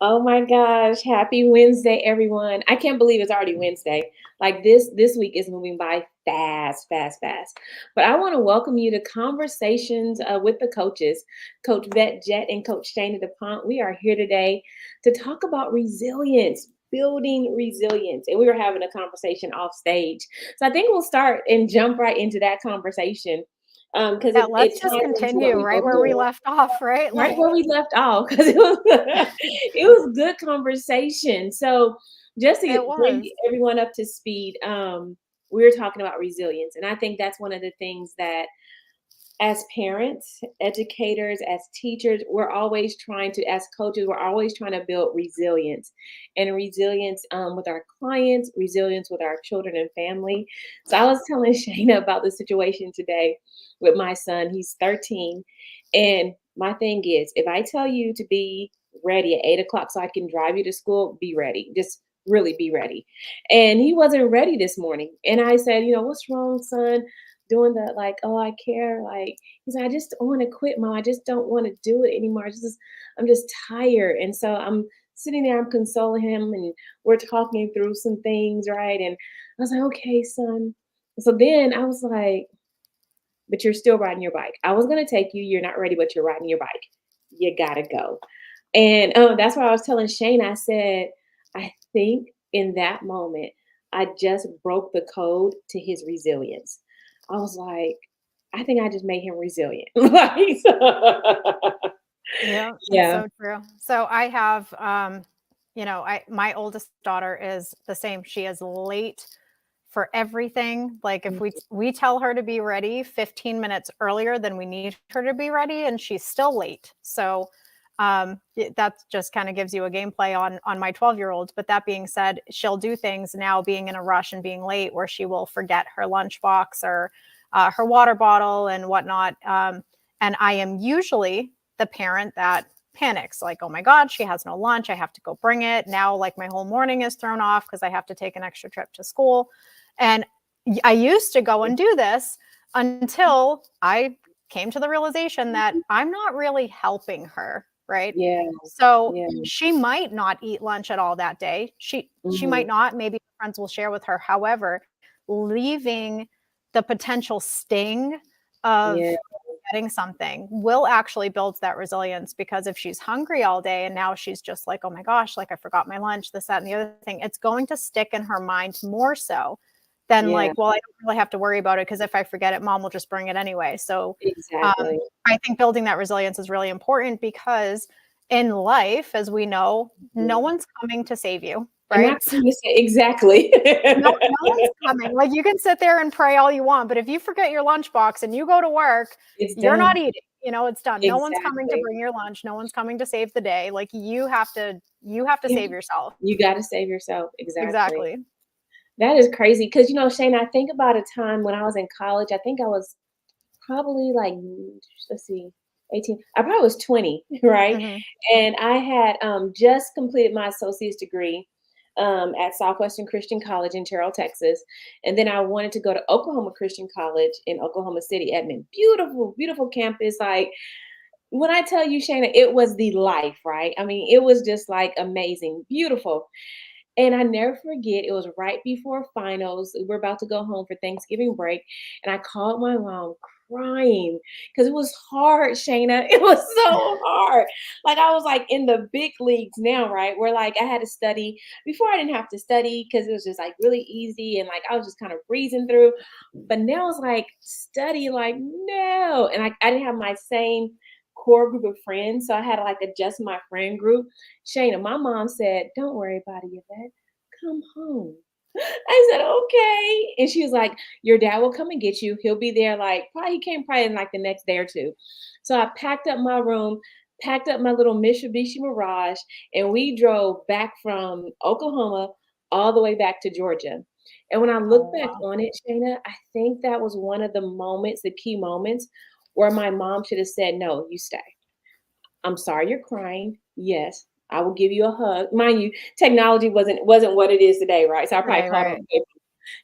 Oh my gosh, happy Wednesday, everyone. I can't believe it's already Wednesday. Like this week is moving by fast, fast, fast. But I want to welcome you to Conversations with the Coaches, Coach Vett, Jett, and Coach Sheina DaPonte. We are here today to talk about resilience, building resilience. And we were having a conversation off stage. So I think we'll start and jump right into that conversation because Yeah, it let's just ties into what continue we right both where we do. left off, right? Right Like, where we left off because it was good conversation. So just it to bring was. everyone up to speed, we were talking about resilience, and I think that's one of the things that as parents, educators, as teachers, we're always trying to, as coaches, we're always trying to build resilience and resilience with our clients, resilience with our children and family. So I was telling Shayna about the situation today with my son. He's 13. And my thing is, if I tell you to be ready at 8 o'clock so I can drive you to school, be ready. Just really be ready. And he wasn't ready this morning. And I said, what's wrong, son? Doing the like, oh, I care. Like he's like, I just want to quit, mom. I just don't want to do it anymore. I'm just tired. And so I'm sitting there, I'm consoling him and we're talking through some things, right? And I was like, okay, son. So then I was like, but you're still riding your bike. I was gonna take you, you're not ready, but you're riding your bike. You gotta go. And that's why I was telling Shane, I said, I think in that moment, I just broke the code to his resilience. I was like, I think I just made him resilient. Like, Yeah, it's yeah. so true. So I have, I my oldest daughter is the same. She is late for everything. Like if we tell her to be ready 15 minutes earlier than we need her to be ready, and she's still late. So that just kind of gives you a gameplay on my 12-year-old. But that being said, she'll do things now being in a rush and being late where she will forget her lunchbox or her water bottle and whatnot. And I am usually the parent that panics, like, oh my God, she has no lunch, I have to go bring it now. Like my whole morning is thrown off because I have to take an extra trip to school. And I used to go and do this until I came to the realization that I'm not really helping her, right? Yeah. So Yeah. she might not eat lunch at all that day. She Hmm. might not, maybe friends will share with her. However, leaving the potential sting of Yeah. getting something will actually build that resilience, because if she's hungry all day and now she's just like, oh my gosh, like I forgot my lunch, this, that, and the other thing, it's going to stick in her mind more so than Yeah. like, well, I don't really have to worry about it because if I forget it, mom will just bring it anyway. So um, Exactly. I think building that resilience is really important, because in life, as we know, no Mhm. one's coming to save you, And not right? coming to say exactly. No one's coming. Like, you can sit there and pray all you want, but if you forget your lunchbox and you go to work, It's you're done. not eating. It's done. No one's coming to Exactly. bring your lunch. No one's coming to save the day. Like, you have to Yeah. save yourself. You got to save yourself. Exactly. Exactly. That is crazy because, Shane, I think about a time when I was in college. I think I was probably like, let's see, 18. I probably was 20, right? Mhm. And I had just completed my associate's degree at Southwestern Christian College in Terrell, Texas. And then I wanted to go to Oklahoma Christian College in Oklahoma City, Edmond. Beautiful, beautiful campus. Like, when I tell you, Shayna, it was the life, right? I mean, it was just like amazing, beautiful. And I never forget, it was right before finals. We're about to go home for Thanksgiving break. And I called my mom crying because it was hard, Shayna. It was so hard. Like I was like in the big leagues now, right? Where like I had to study. Before I didn't have to study because it was just like really easy and like I was just kind of breezing through. But now it's like study, like no. And I didn't have my same core group of friends. So I had to like adjust my friend group. Shayna, my mom said, don't worry about it, Yvette. Come home. I said, okay. And she was like, your dad will come and get you. He'll be there like probably he came probably in like the next day or two. So I packed up my room, packed up my little Mitsubishi Mirage, and we drove back from Oklahoma all the way back to Georgia. And when I look Oh, back wow. on it, Shayna, I think that was one of the moments, the key moments, where my mom should have said, no, you stay. I'm sorry you're crying. Yes, I will give you a hug. Mind you, technology wasn't what it is today, right? So I probably Right, called her. right.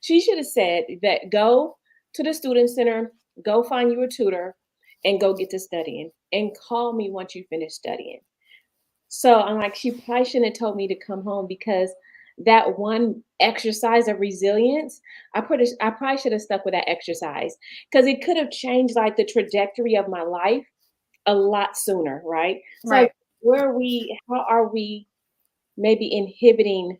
She should have said that go to the student center, go find you a tutor, and go get to studying, and call me once you finish studying. So I'm like, she probably shouldn't have told me to come home because that one exercise of resilience, I probably should have stuck with that exercise because it could have changed like the trajectory of my life a lot sooner, right? So like, Right. how are we maybe inhibiting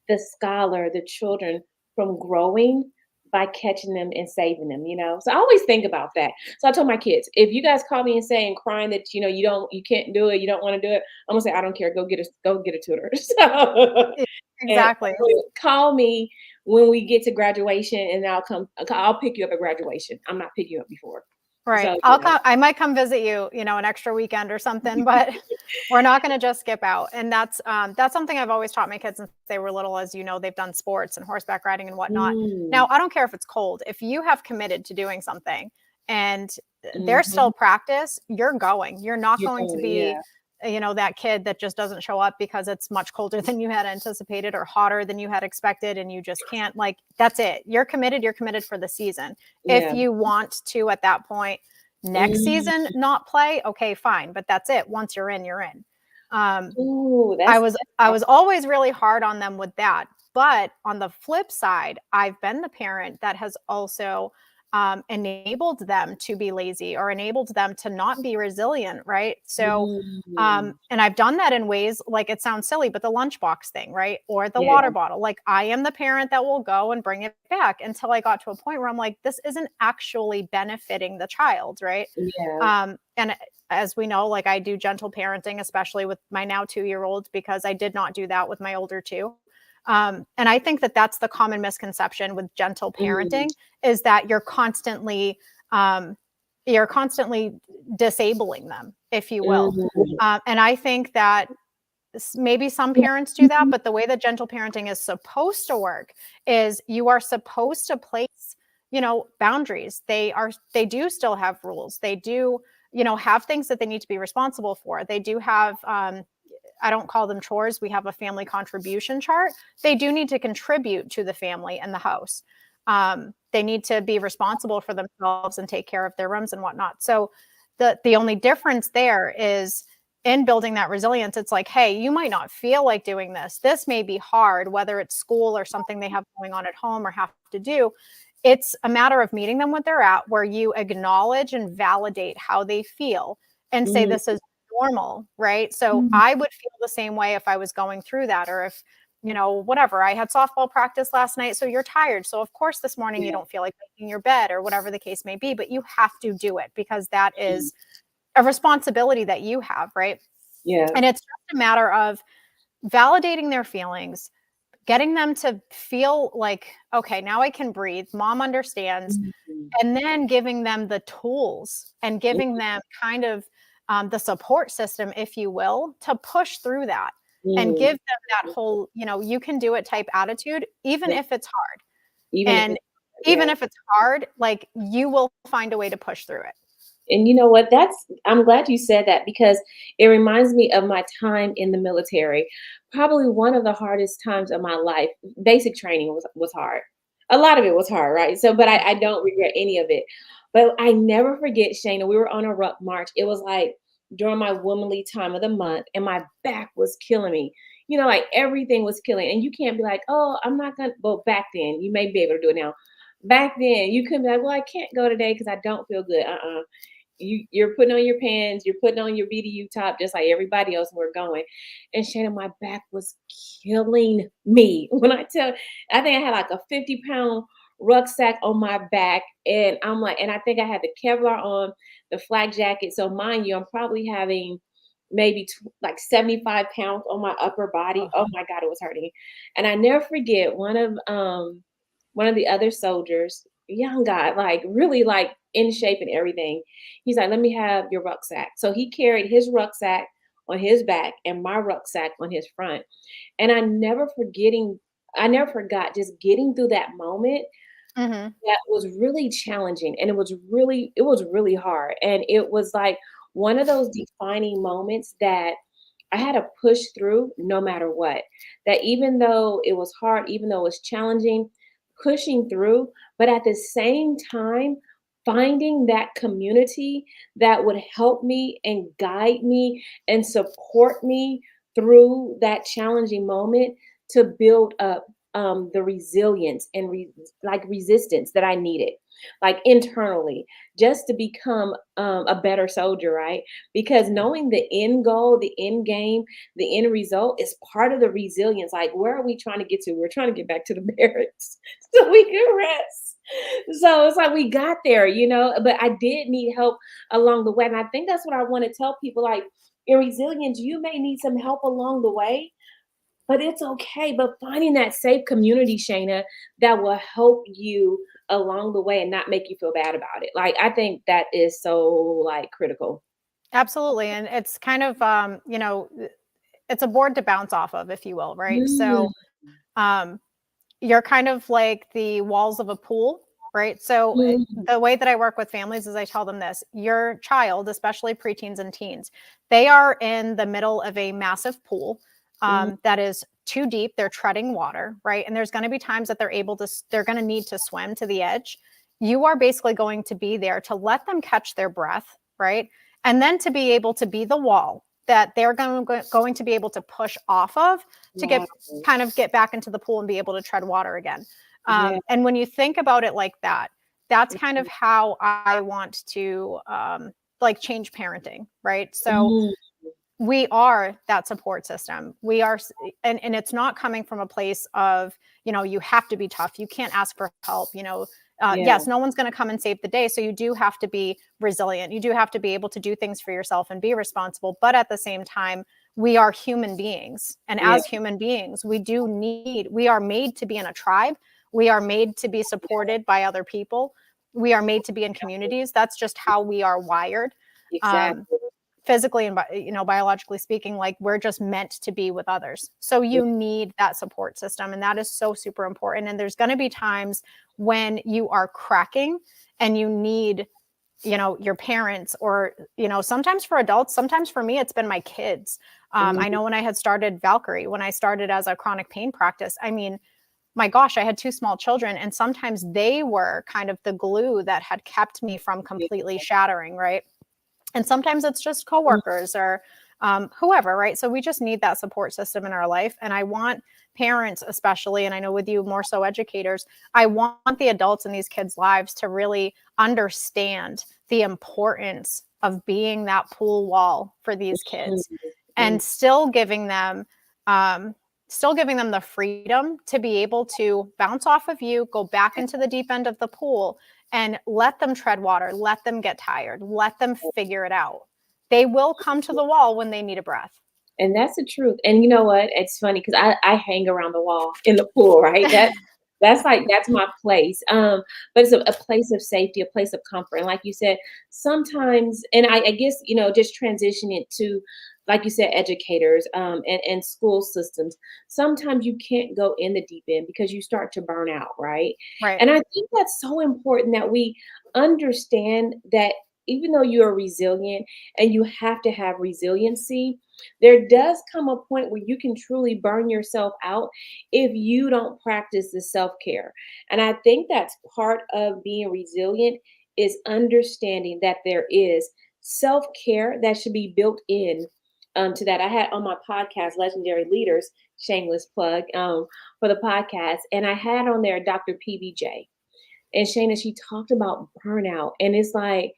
the scholar, the children from growing by catching them and saving them, you know? So I always think about that. So I told my kids, if you guys call me and saying crying that you can't do it, you don't want to do it, I'm gonna say I don't care. Go get a tutor. So E and exactly. call me when we get to graduation and I'll pick you up at graduation. I'm not picking you up before. Right. So I'll come I might come visit you, an extra weekend or something, but we're not gonna just skip out, and that's something I've always taught my kids since they were little. As you know, they've done sports and horseback riding and whatnot. mm, Now, I don't care if it's cold. If you have committed to doing something and there's mhm. still practice, you're going. You're not You're going to going, be, yeah. that kid that just doesn't show up because it's much colder than you had anticipated or hotter than you had expected, and you just can't, like, that's it. You're committed for the season. If Yeah. you want to, at that point, next season Mm. not play, okay, fine, but that's it. Once you're in, you're in. Um, Ooh, I that's was I was always really hard on them with that. But on the flip side, I've been the parent that has also enabled them to be lazy or enabled them to not be resilient, right? So, mm, and I've done that in ways, like, it sounds silly, but the lunchbox thing, right? Or the yeah, water bottle. Like, I am the parent that will go and bring it back, until I got to a point where I'm like, this isn't actually benefiting the child, right? yeah. And as we know, like, I do gentle parenting, especially with my now 2-year-old, because I did not do that with my older two. And I think that that's the common misconception with gentle Mm, parenting, is that um, you're constantly disabling them, if you will. mhm, And I think that maybe some parents do that, but the way that gentle parenting is supposed to work is you are supposed to place, boundaries. They do still have rules. They do, have things that they need to be responsible for. They do have, I don't call them chores. We have a family contribution chart. They do need to contribute to the family and the house. They need to be responsible for themselves and take care of their rooms and whatnot. So the only difference there is, in building that resilience, it's like, hey, you might not feel like doing this. This may be hard, whether it's school or something they have going on at home or have to do. It's a matter of meeting them where they're at, where you acknowledge and validate how they feel and say, mhm, this is normal, right? So I would feel the same way if I was going through that, or if, whatever, I had softball practice last night, so you're tired. So of course this morning you yeah, don't feel like making your bed, or whatever the case may be, but you have to do it because that mm, is a responsibility that you have, right? yeah, And it's just a matter of validating their feelings, getting them to feel like, okay, now I can breathe. Mom understands. mhm, And then giving them the tools and giving them kind of the support system, if you will, to push through that and mm, give them that whole, you can do it type attitude, even yeah, if it's hard. even if And it's even yeah. if it's hard, like, you will find a way to push through it. And you know what? I'm glad you said that because it reminds me of my time in the military. Probably one of the hardest times of my life. Basic training was hard. A lot of it was hard, right? So, but I don't regret any of it. But I never forget, Shayna, we were on a ruck march. It was like during my womanly time of the month, and my back was killing me. You know, like everything was killing. And you can't be like, oh, I'm not gonna. Well, back then, you may be able to do it now. Back then, you couldn't be like, well, I can't go today because I don't feel good. You're putting on your pants, you're putting on your BDU top just like everybody else, and we're going. And Shannon, my back was killing me. When I think I had like a 50-pound rucksack on my back, and I'm like, and I think I had the Kevlar on, the flak jacket. So mind you, I'm probably having maybe like 75 pounds on my upper body. Oh, Oh my God, it was hurting. And I never forget one of the other soldiers, young guy, like really like in shape and everything. He's like, let me have your rucksack. So he carried his rucksack on his back and my rucksack on his front. And I never forgot just getting through that moment. mhm. That was really challenging, and it was really hard, and it was like one of those defining moments that I had to push through no matter what. That even though it was hard, even though it was challenging, pushing through, but at the same time, finding that community that would help me and guide me and support me through that challenging moment to build up the resilience and like resistance that I needed, like internally, just to become a better soldier, right? Because knowing the end goal, the end game, the end result is part of the resilience. Like, where are we trying to get to? We're trying to get back to the barracks so we can rest. So it's like we got there, but I did need help along the way. And I think that's what I want to tell people, like, in resilience, you may need some help along the way, but it's okay. But finding that safe community, Shayna, that will help you along the way and not make you feel bad about it. Like, I think that is so, like, critical. Absolutely. And it's kind of, it's a board to bounce off of, if you will, right? Mm, So um, you're kind of like the walls of a pool, right? So mm, the way that I work with families is I tell them this: your child, especially preteens and teens, they are in the middle of a massive pool mm, that is too deep. They're treading water, right? And there's going to be times that they're going to need to swim to the edge. You are basically going to be there to let them catch their breath, right? And then to be able to be the wall that they're going to be able to push off of to wow. get back into the pool and be able to tread water again. Yeah. And when you think about it like that, that's kind of how I want to like change parenting, right? So Mm, we are that support system. We are, and it's not coming from a place of, you have to be tough. You can't ask for help, yeah. yes, no one's going to come and save the day. So you do have to be resilient. You do have to be able to do things for yourself and be responsible. But at the same time, we are human beings. And Yeah. as human beings, we are made to be in a tribe. We are made to be supported by other people. We are made to be in communities. That's just how we are wired. Um, Exactly. physically and biologically speaking, like we're just meant to be with others. So Yeah. you need that support system, and that is so super important. And there's going to be times when you are cracking and you need your parents, or sometimes for adults, sometimes for me it's been my kids. I Mm, know when I had started Valkyrie, when I started as a chronic pain practice, I mean, my gosh, I had two small children, and sometimes they were kind of the glue that had kept me from yeah. completely shattering, right? And sometimes it's just Mm, coworkers or whoever, right? So we just need that support system in our life. And I want parents, especially, and I know with you more so educators, I want the adults in these kids' lives to really understand the importance of being that pool wall for these mm, kids, mm. and um, still giving them the freedom to be able to bounce off of you, go back into the deep end of the pool, and let them tread water, let them get tired, let them figure it out. They will come to the wall when they need a breath. And that's the truth. And you know what? It's funny because I hang around the wall in the pool, right? That's my place. But it's a place of safety, a place of comfort. And like you said, sometimes, and I guess, just transition it to, like you said, educators and school systems. Sometimes you can't go in the deep end because you start to burn out, right? Right. And I think that's so important that we understand that even though you are resilient and you have to have resiliency, there does come a point where you can truly burn yourself out if you don't practice the self-care. And I think that's part of being resilient, is understanding that there is self-care that should be built in to that. I had on my podcast, Legendary Leaders, shameless plug for the podcast, and I had on there Dr. PBJ. And Shayna, she talked about burnout. And it's like,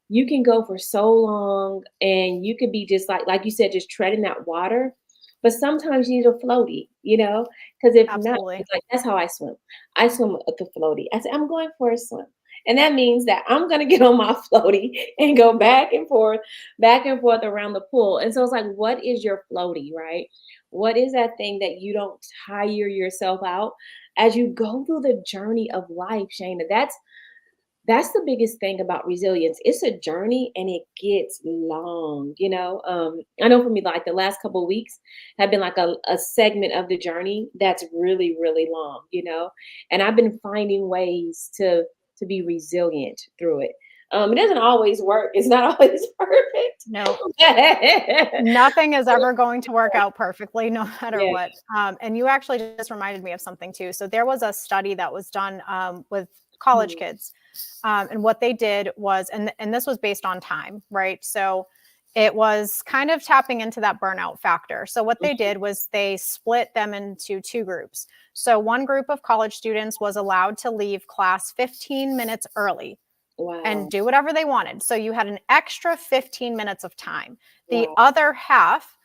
you can go for so long and you could be just like you said, just treading that water. But sometimes you need a floaty, because if not, Absolutely. it's like that's how I swim. I swim with the floaty. I say, I'm going for a swim. And that means that I'm gonna get on my floaty and go back and forth around the pool. And so it's like, what is your floaty, right? What is that thing that you don't tire yourself out as you go through the journey of life, Shayna? That's the biggest thing about resilience. It's a journey and it gets long. I know for me, like the last couple of weeks have been like a segment of the journey that's really, really long. And I've been finding ways to be resilient through it. It doesn't always work. It's not always perfect. No, Yeah. nothing is ever going to work out perfectly, no matter what. And you actually just reminded me of something too. So there was a study that was done with college Mhm. kids. And what they did was, and this was based on time, right? So it was kind of tapping into that burnout factor. So what they did was they split them into two groups. So one group of college students was allowed to leave class 15 minutes early and Wow. do whatever they wanted. So you had an extra 15 minutes of time. The Wow. other half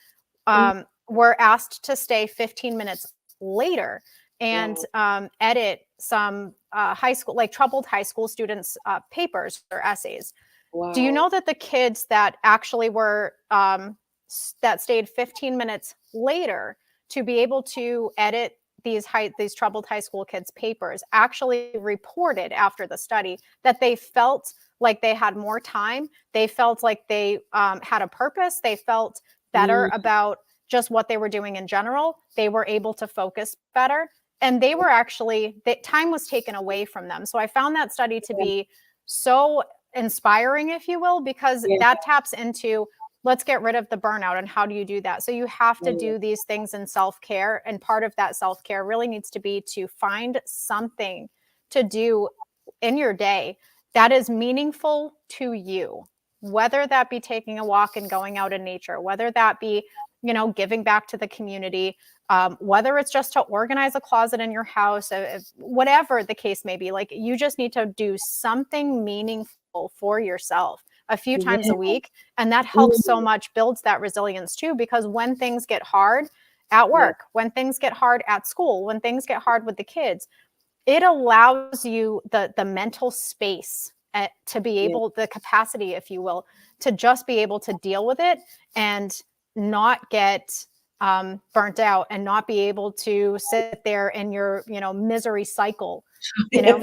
Mm, were asked to stay 15 minutes later and wow. edit some high school, like troubled high school students' papers or essays. Do you Wow. know that the kids that actually were that stayed 15 minutes later to be able to edit these troubled high school kids' papers actually reported after the study that they felt like they had more time, they felt like they had a purpose, they felt better Mm, about just what they were doing in general, they were able to focus better, and they were actually, the time was taken away from them. So I found that study to yeah. be so inspiring, if you will, because Yeah. that taps into, let's get rid of the burnout. And how do you do that? So you have to Yeah. do these things in self-care, and part of that self-care really needs to be to find something to do in your day that is meaningful to you, whether that be taking a walk and going out in nature, whether that be, giving back to the community, whether it's just to organize a closet in your house, whatever the case may be. Like, you just need to do something meaningful for yourself a few times Yeah. a week. And that helps so Mm, much, builds that resilience too, because when things get hard at yeah. work, when things get hard at school, when things get hard with the kids, it allows you the mental space to be Yeah. able, the capacity, if you will, to just be able to deal with it and not get burnt out, and not be able to sit there in your misery cycle. you know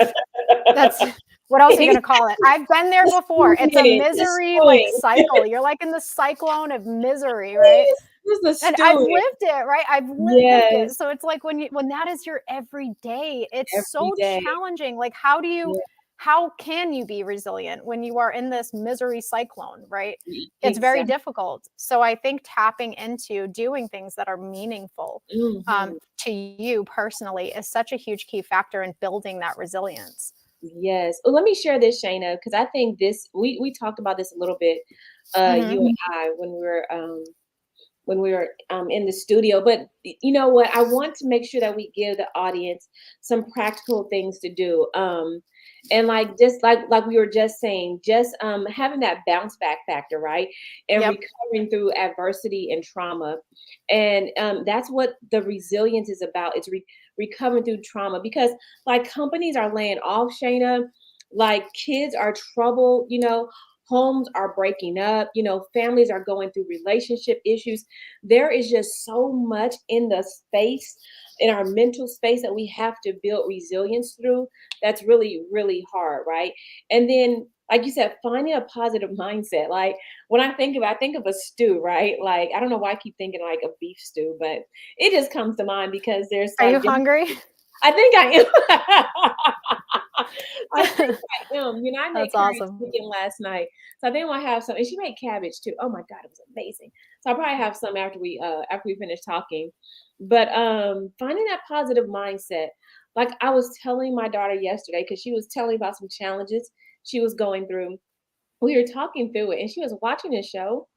that's what else are you going to call it? I've been there Just before. swing It's a in it. Just misery like swing. cycle. You're like in the cyclone of misery, right? Just a And I've stew in. lived it, right? I've lived it. Yes. So it's like when that is your everyday, it's Every so day. challenging. Like, Yeah. how can you be resilient when you are in this misery cyclone, right? It's very Exactly. difficult. So I think tapping into doing things that are meaningful Mhm. to you personally is such a huge key factor in building that resilience. Yes. Well, let me share this, Shayna, because I think this we talked about this a little bit, you Hmm. and I, when we were in the studio. But you know what? I want to make sure that we give the audience some practical things to do. And like just like we were just saying, just having that bounce back factor, right? And Yep, recovering through adversity and trauma. And that's what the resilience is about. It's recovering through trauma, because like companies are laying off, Shayna, like kids are troubled, homes are breaking up, families are going through relationship issues. There is just so much in the space, in our mental space, that we have to build resilience through. That's really, really hard, right? And then, like you said, finding a positive mindset. Like when I think of a stew, right? Like I don't know why I keep thinking like a beef stew, but it just comes to mind because there's are like you hungry? I think I am. I think I am. I made That's curry awesome. chicken last night, so I think I'll have some. And she made cabbage too. Oh my god, it was amazing. So I'll probably have some after we finish talking. But finding that positive mindset. Like I was telling my daughter yesterday, because she was telling about some challenges she was going through. We were talking through it, and she was watching a show.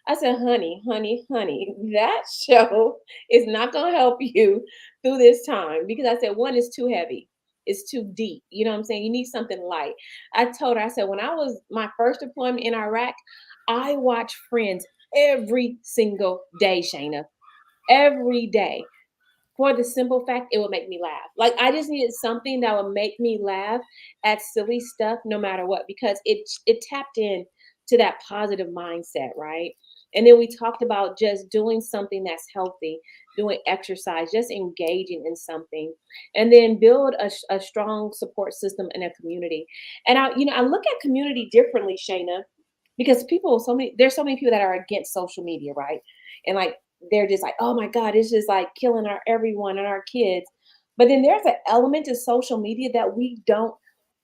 I said, honey, honey, honey, that show is not going to help you through this time, because I said, one is too heavy. It's too deep. You know what I'm saying? You need something light. I told her, I said, when I was my first deployment in Iraq, I watched Friends every single day, Shayna, every day, for the simple fact it would make me laugh. Like I just needed something that would make me laugh at silly stuff no matter what, because it tapped in to that positive mindset, right? And then we talked about just doing something that's healthy, doing exercise, just engaging in something, and then build a strong support system in a community. And I look at community differently, Shayna, because there's so many people that are against social media, right? And like they're just like, oh my God, it's just like killing our everyone and our kids. But then there's an element to social media that we don't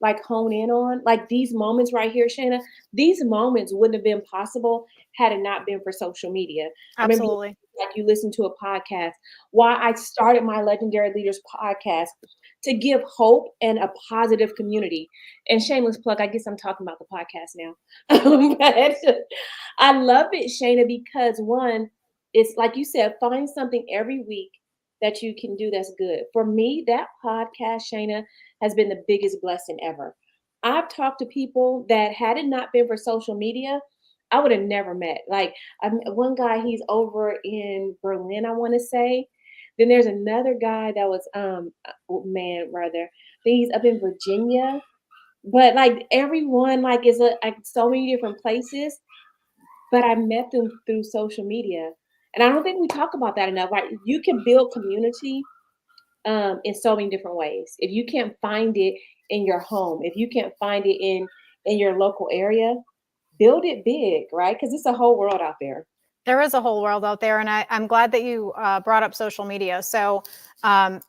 like hone in on. Like these moments right here, Shanna, these moments wouldn't have been possible had it not been for social media. I remember Absolutely. like you listen to a podcast, why I started my Legendary Leaders podcast to give hope and a positive community. And shameless plug, I guess I'm talking about the podcast now. But I love it, Sheina, because one, it's like you said, find something every week that you can do that's good. For me, that podcast, Sheina, has been the biggest blessing ever. I've talked to people that had it not been for social media, I would have never met. Like one guy, he's over in Berlin, I want to say. Then there's another guy that was man rather. I think he's up in Virginia. But like everyone like is like so many different places. But I met them through social media. And I don't think we talk about that enough. Like you can build community in so many different ways. If you can't find it in your home, if you can't find it in your local area, build it big, right? Because it's a whole world out there. There is a whole world out there, and I'm glad that you brought up social media. So um,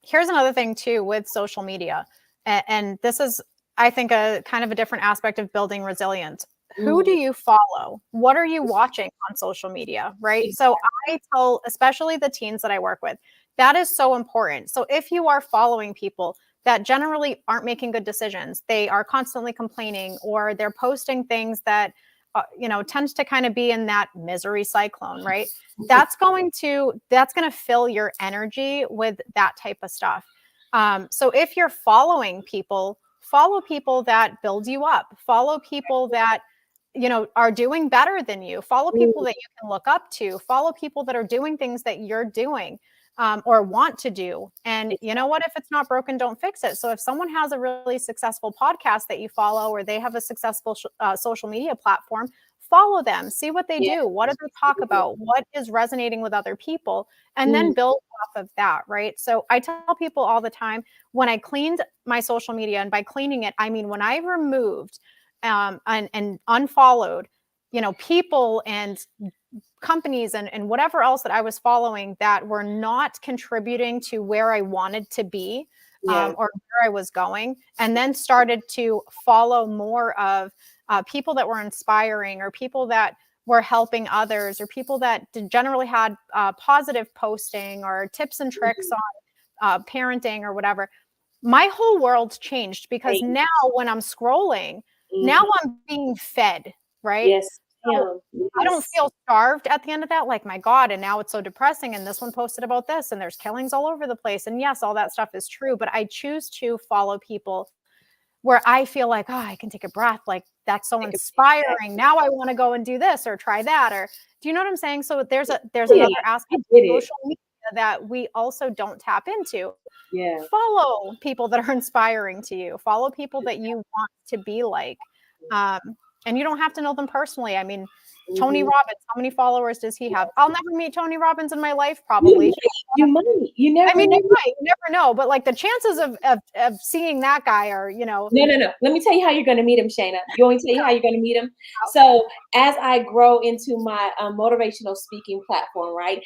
here's another thing too with social media, and this is, I think, a kind of a different aspect of building resilience. Who do Mm, you follow? What are you watching on social media, right? So I tell, especially the teens that I work with, that is so important. So if you are following people that generally aren't making good decisions, they are constantly complaining, or they're posting things that tends to kind of be in that misery cyclone, right? That's going to fill your energy with that type of stuff. So if you're following people, follow people that build you up, follow people that are doing better than you, follow people mm, that you can look up to, follow people that are doing things that you're doing, or want to do. And you know what? If it's not broken, don't fix it. So if someone has a really successful podcast that you follow, or they have a successful social media platform, follow them, see what they yeah. do, what do they talk about, what is resonating with other people, and then Mm, build off of that, right? So I tell people all the time, when I cleaned my social media, and by cleaning it, I mean when I removed and unfollowed, people and companies and whatever else that I was following that were not contributing to where I wanted to be, yeah. or where I was going, and then started to follow more of people that were inspiring, or people that were helping others, or people that generally had positive posting or tips and tricks Mhm. on parenting or whatever. My whole world changed, because Right. now when I'm scrolling, now Mhm. I'm being fed, right? Yes, So him. I don't Yes. feel starved at the end of that. Like, my God, and now it's so depressing. And this one posted about this, and there's killings all over the place. And yes, all that stuff is true, but I choose to follow people where I feel like, oh, I can take a breath. Like, that's so inspiring. Exactly. Now I want to go and do this or try that. Or do you know what I'm saying? So there's Yeah, another I aspect get of it. social media that we also don't tap into. Yeah. Follow people that are inspiring to you. Follow people that you want to be like. Um, and you don't have to know them personally. I mean, Tony Mhm. Robbins, how many followers does he have? I'll never meet Tony Robbins in my life, You probably. might. You might. You I never mean, know. you might, you never know, but like the chances of seeing that guy are, No, no, no. Let me tell you how you're going to meet him, Shayna. You want me to tell you how you're going to meet him? So, as I grow into my motivational speaking platform, right?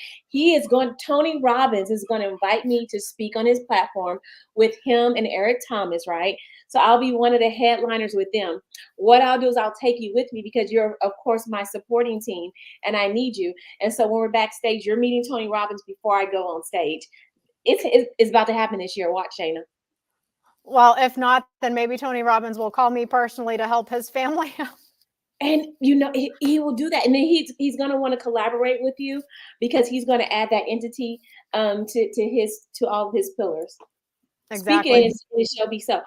Tony Robbins is going to invite me to speak on his platform with him and Eric Thomas, right? So, I'll be one of the headliners with them. What I'll do is I'll take you with me, because you're, of course, my supporting team, and I need you. And so, when we're backstage, you're meeting Tony Robbins before I go on stage. It's about to happen this year. Watch, Shayna. well, if not, then maybe Tony Robbins will call me personally to help his family. And he will do that, and then he's gonna want to collaborate with you, because he's gonna add that entity to all of his pillars. Speaking Exactly. it shall be so.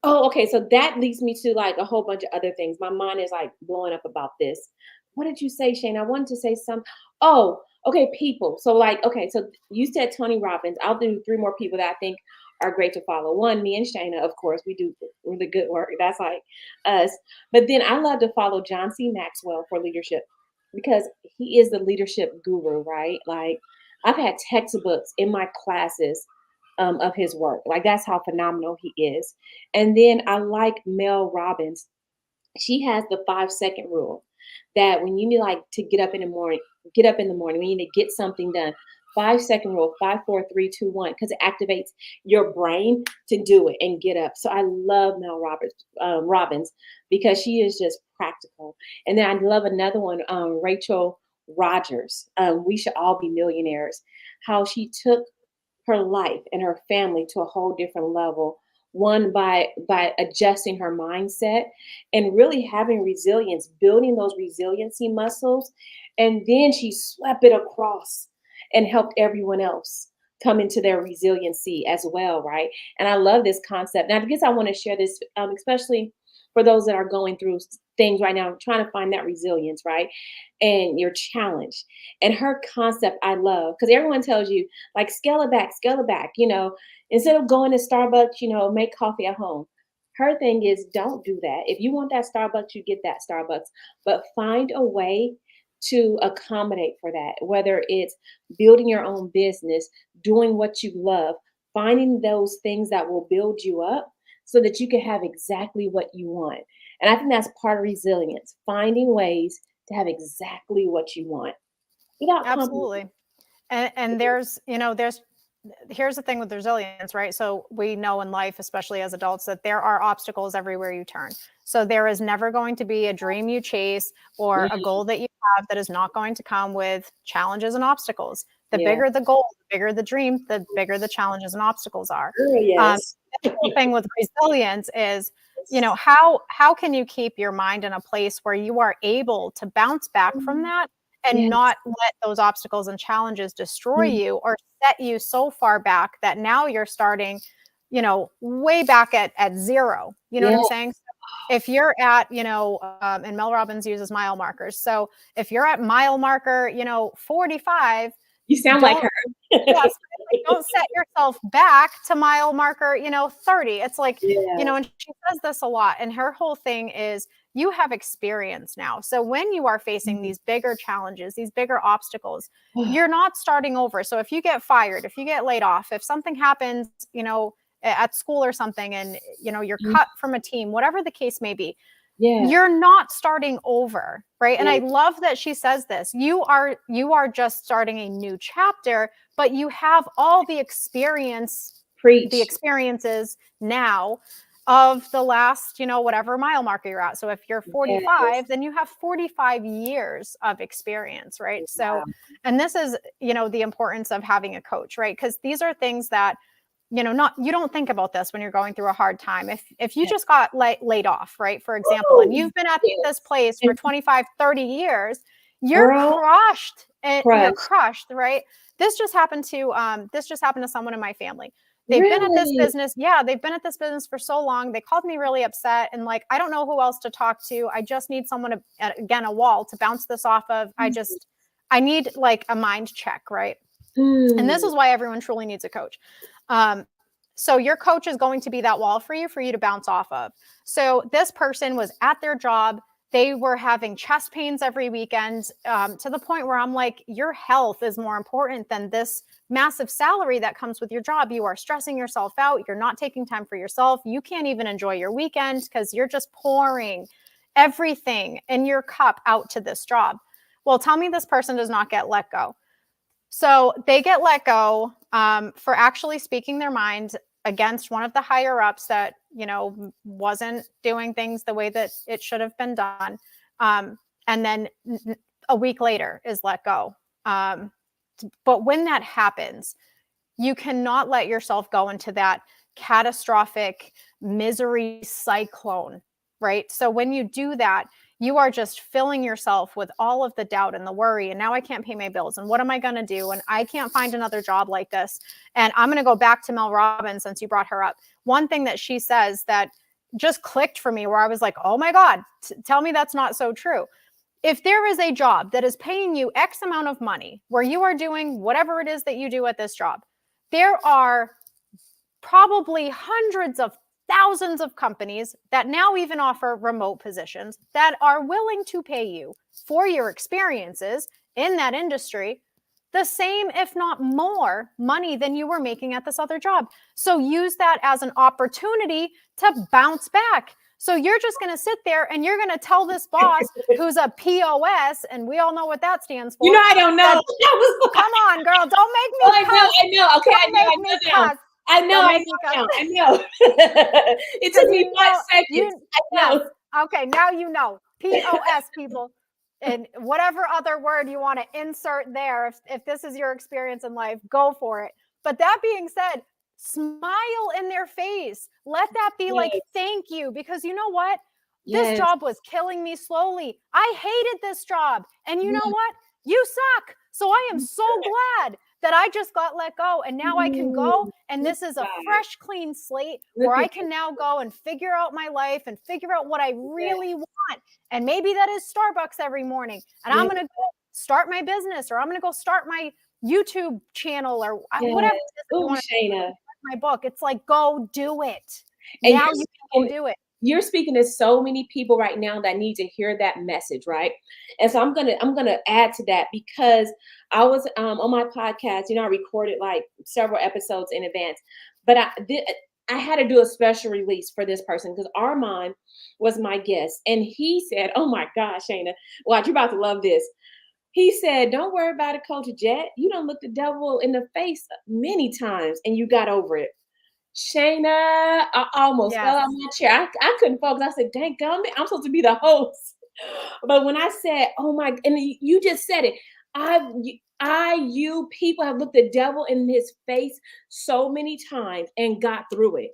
Oh, okay. So that leads me to like a whole bunch of other things. My mind is like blowing up about this. What did you say, Shane? I wanted to say some. Oh, okay. People. So like, okay. So you said Tony Robbins. I'll do three more people that I think are great to follow. One, me and Shayna, of course, we do really good work. That's like us. But then I love to follow John C. Maxwell for leadership, because he is the leadership guru, right? Like I've had textbooks in my classes of his work. Like that's how phenomenal he is. And then I like Mel Robbins. She has the 5 second rule, that when you need like to get up in the morning, get up in the morning, when you need to get something done. 5 second rule, 5, 4, 3, 2, 1, because it activates your brain to do it and get up. So I love Mel Robbins, because she is just practical. And then I love another one, Rachel Rogers, We Should All Be Millionaires, how she took her life and her family to a whole different level. One, by adjusting her mindset and really having resilience, building those resiliency muscles, and then she swept it across and helped everyone else come into their resiliency as well, right? And I love this concept. And I guess I want to share this, especially for those that are going through things right now, trying to find that resilience, right? And your challenge. And her concept I love, because everyone tells you, like, scale it back, instead of going to Starbucks, make coffee at home. Her thing is, don't do that. If you want that Starbucks, you get that Starbucks, but find a way to accommodate for that, whether it's building your own business, doing what you love, finding those things that will build you up so that you can have exactly what you want. And I think that's part of resilience, finding ways to have exactly what you want without compromise. Absolutely. And here's the thing with resilience, right? So we know in life, especially as adults, that there are obstacles everywhere you turn. So there is never going to be a dream you chase or a goal that you have that is not going to come with challenges and obstacles. The Yeah. bigger the goal, the bigger the dream, the bigger the challenges and obstacles are. Oh, yes. The whole thing with resilience is, how can you keep your mind in a place where you are able to bounce back from that and Yes. not let those obstacles and challenges destroy you or set you so far back that now you're starting, way back at zero. You know what I'm saying? So if you're at, and Mel Robbins uses mile markers. So if you're at mile marker, 45, You sound like her. yes, don't set yourself back to mile marker, 30. It's like, Yeah. and she says this a lot. And her whole thing is, you have experience now. So when you are facing these bigger challenges, these bigger obstacles, you're not starting over. So if you get fired, if you get laid off, if something happens, at school or something, and, you're cut from a team, whatever the case may be, you're not starting over, right? And I love that she says this. You are just starting a new chapter, but you have all the experiences now of the last, whatever mile marker you're at. So if you're 45, then you have 45 years of experience, right? So, and this is, the importance of having a coach, right? Because these are things that, you don't think about this when you're going through a hard time. If you just got laid off, right, for example, and you've been at this place for 25, 30 years, you're crushed. You're crushed, right? This just happened to someone in my family. They've been at this business. Yeah, they've been at this business for so long. They called me really upset and like, I don't know who else to talk to. I just need someone to, again, a wall to bounce this off of. I need like a mind check, right? And this is why everyone truly needs a coach. So your coach is going to be that wall for you to bounce off of. So this person was at their job. They were having chest pains every weekend, to the point where I'm like, your health is more important than this massive salary that comes with your job. You are stressing yourself out. You're not taking time for yourself. You can't even enjoy your weekend because you're just pouring everything in your cup out to this job. Well, tell me this person does not get let go. So they get let go for actually speaking their mind against one of the higher ups that, wasn't doing things the way that it should have been done. And then a week later is let go. But when that happens, you cannot let yourself go into that catastrophic misery cyclone, right? So when you do that, you are just filling yourself with all of the doubt and the worry. And now I can't pay my bills. And what am I going to do? And I can't find another job like this. And I'm going to go back to Mel Robbins since you brought her up. One thing that she says that just clicked for me where I was like, oh my God, tell me that's not so true. If there is a job that is paying you X amount of money where you are doing whatever it is that you do at this job, there are probably hundreds of thousands of companies that now even offer remote positions that are willing to pay you for your experiences in that industry the same, if not more, money than you were making at this other job. So use that as an opportunity to bounce back. So you're just going to sit there and you're going to tell this boss who's a POS, and we all know what that stands for. I don't know. Come on, girl. Don't make me cuss. I know. Okay, I know. It took me 5 seconds. Okay, now you know. POS, people. and whatever other word you want to insert there, if this is your experience in life, go for it. But that being said, smile in their face. Let that be like, Yes. thank you. Because you know what? This Yes. job was killing me slowly. I hated this job. And you know Yes. what? You suck. So I am so glad that I just got let go. And now I can go. And Look this is at a God. fresh, clean slate Look where I at can now go and figure out my life and figure out what I that. really want. And maybe that is Starbucks every morning. And I'm Yes. going to go start my business, or I'm going to go start my YouTube channel, or whatever Yes. it is that you Oh, want to Shayna. my book. It's like, go do it. And Now you can go do it. you're speaking to so many people right now that need to hear that message, right? And so I'm gonna add to that because I was on my podcast. I recorded like several episodes in advance, but I had to do a special release for this person because Armand was my guest, and he said, "Oh my gosh, Shayna, watch, you're about to love this." He said, "Don't worry about it, Coach Jett. You don't look the devil in the face many times, and you got over it." Shayna, I almost fell Yes. out my chair. I couldn't focus. I said, dang gum, I'm supposed to be the host. But when I said, oh my, and you just said it, you people have looked the devil in his face so many times and got through it.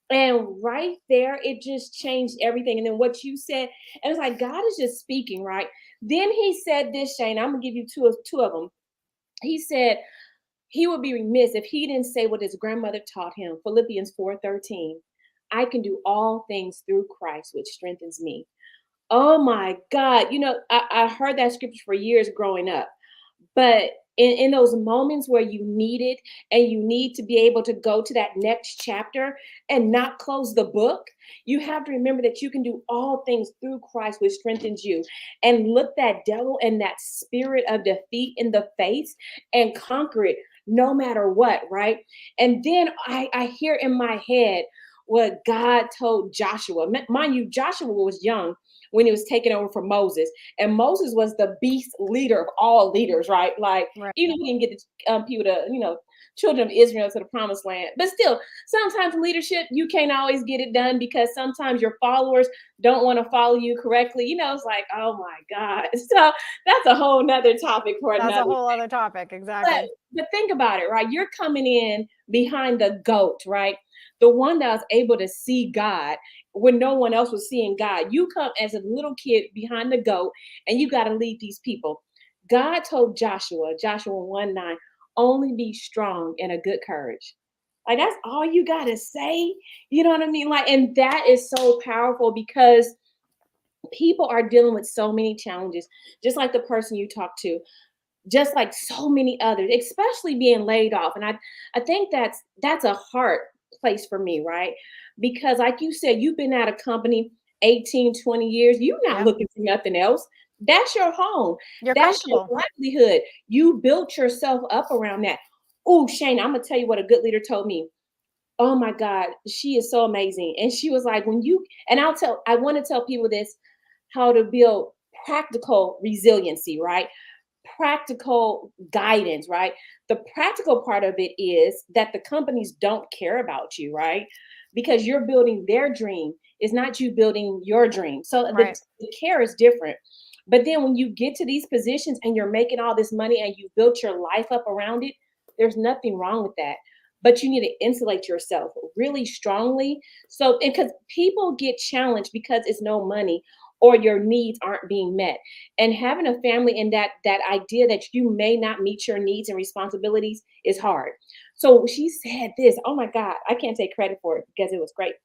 And right there, it just changed everything. And then what you said, and it's like God is just speaking, right? Then he said this, Shane. I'm gonna give you two of them. He said, he would be remiss if he didn't say what his grandmother taught him, Philippians 4:13. I can do all things through Christ, which strengthens me. Oh my God. I heard that scripture for years growing up. But in those moments where you need it and you need to be able to go to that next chapter and not close the book, you have to remember that you can do all things through Christ, which strengthens you. And look that devil and that spirit of defeat in the face and conquer it no matter what, right? And then I hear in my head what God told Joshua. Mind you, Joshua was young when he was taking over for Moses. And Moses was the beast leader of all leaders, right? Like, Right. he didn't get the people to, children of Israel to the promised land. But still, sometimes leadership, you can't always get it done because sometimes your followers don't want to follow you correctly. It's like, oh my God. So that's a whole nother topic for That's another. a whole other topic. But, Exactly. but think about it, right? You're coming in behind the goat, right? The one that was able to see God when no one else was seeing God. You come as a little kid behind the goat, and you got to lead these people. God told Joshua 1:9, only be strong and a good courage. Like, that's all you got to say. You know what I mean? Like, and that is so powerful because people are dealing with so many challenges, just like the person you talked to, just like so many others, especially being laid off. And I think that's a hard place for me, right? Because like you said, you've been at a company 18, 20 years, you're not Yep. looking for nothing else. That's your home. You're That's your comfortable. livelihood. You built yourself up around that. Oh, Shane, I'm gonna tell you what a good leader told me. Oh my God, she is so amazing. And she was like, and I want to tell people this, how to build practical resiliency, right? Practical guidance, right? The practical part of it is that the companies don't care about you, right? Because you're building their dream. It's not you building your dream. So the, Right. the care is different. But then when you get to these positions and you're making all this money and you built your life up around it, there's nothing wrong with that. But you need to insulate yourself really strongly. So, because people get challenged because it's no money or your needs aren't being met, and having a family and that idea that you may not meet your needs and responsibilities is hard. So she said this, oh my God, I can't take credit for it because it was great.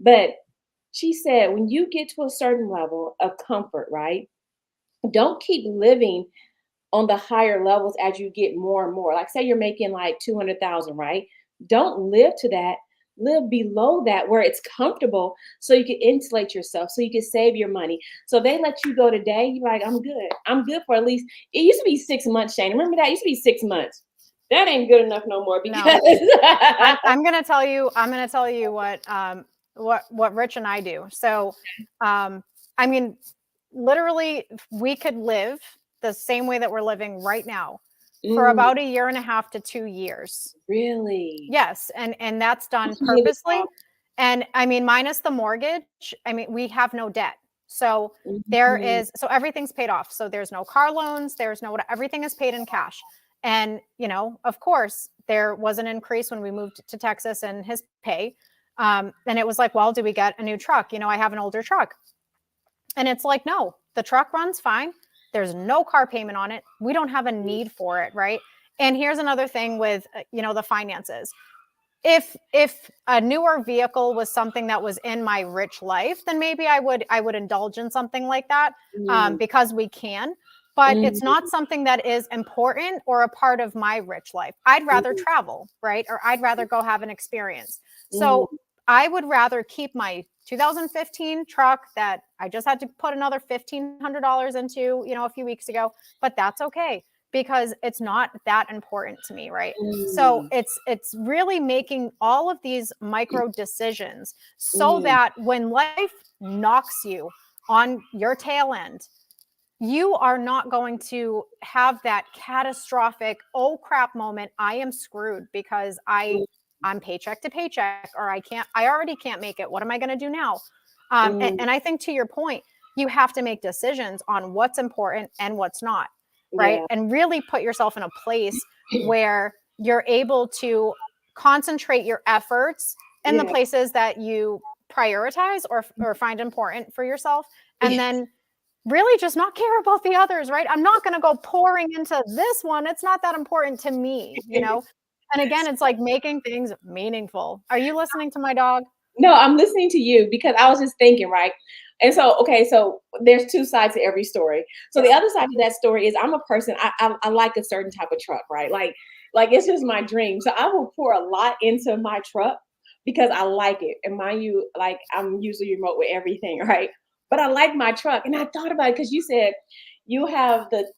But she said, when you get to a certain level of comfort, right? Don't keep living on the higher levels as you get more and more. Like, say you're making like 200,000, right? Don't live to that. Live below that where it's comfortable so you can insulate yourself, so you can save your money. So they let you go today, you're like, I'm good. I'm good for at least, it used to be 6 months, Shane. Remember that? It used to be 6 months. That ain't good enough no more No. because I'm going to tell you what Rich and I do. So, I mean, literally we could live the same way that we're living right now for Mm, about a year and a half to 2 years. really? Yes. And that's done That's really purposely. powerful. And I mean, minus the mortgage, I mean, we have no debt. So Mhm. so everything's paid off. So there's no car loans, everything is paid in cash. And, of course, there was an increase when we moved to Texas in his pay. And it was like, well, do we get a new truck? I have an older truck. And it's like, no, the truck runs fine. There's no car payment on it. We don't have a need for it, right? And here's another thing with, the finances. If a newer vehicle was something that was in my rich life, then maybe I would indulge in something like that, Mhm. because we can. But it's Mhm. not something that is important or a part of my rich life. I'd rather Mhm. travel, right? Or I'd rather go have an experience. So Mhm. I would rather keep my 2015 truck that I just had to put another $1,500 into, a few weeks ago, but that's okay because it's not that important to me, right? So Mhm. it's really making all of these micro decisions so Mhm. that when life knocks you on your tail end, you are not going to have that catastrophic, oh crap moment. I am screwed because I'm paycheck to paycheck, or I already can't make it. What am I going to do now? Mhm. And I think to your point, you have to make decisions on what's important and what's not, right? Yeah. And really put yourself in a place where you're able to concentrate your efforts in the Yeah. places that you prioritize or find important for yourself. And Yeah. then really just not care about the others, right? I'm not going to go pouring into this one. It's not that important to me. And again, it's like making things meaningful. Are you listening to my dog? No, I'm listening to you because I was just thinking, right? And so, okay, so there's two sides to every story. So the Yep. other side of that story is I'm a person, I like a certain type of truck, right? Like it's just my dream. So I will pour a lot into my truck because I like it. And mind you, like I'm usually remote with everything, right? But I like my truck. And I thought about it because you said you have the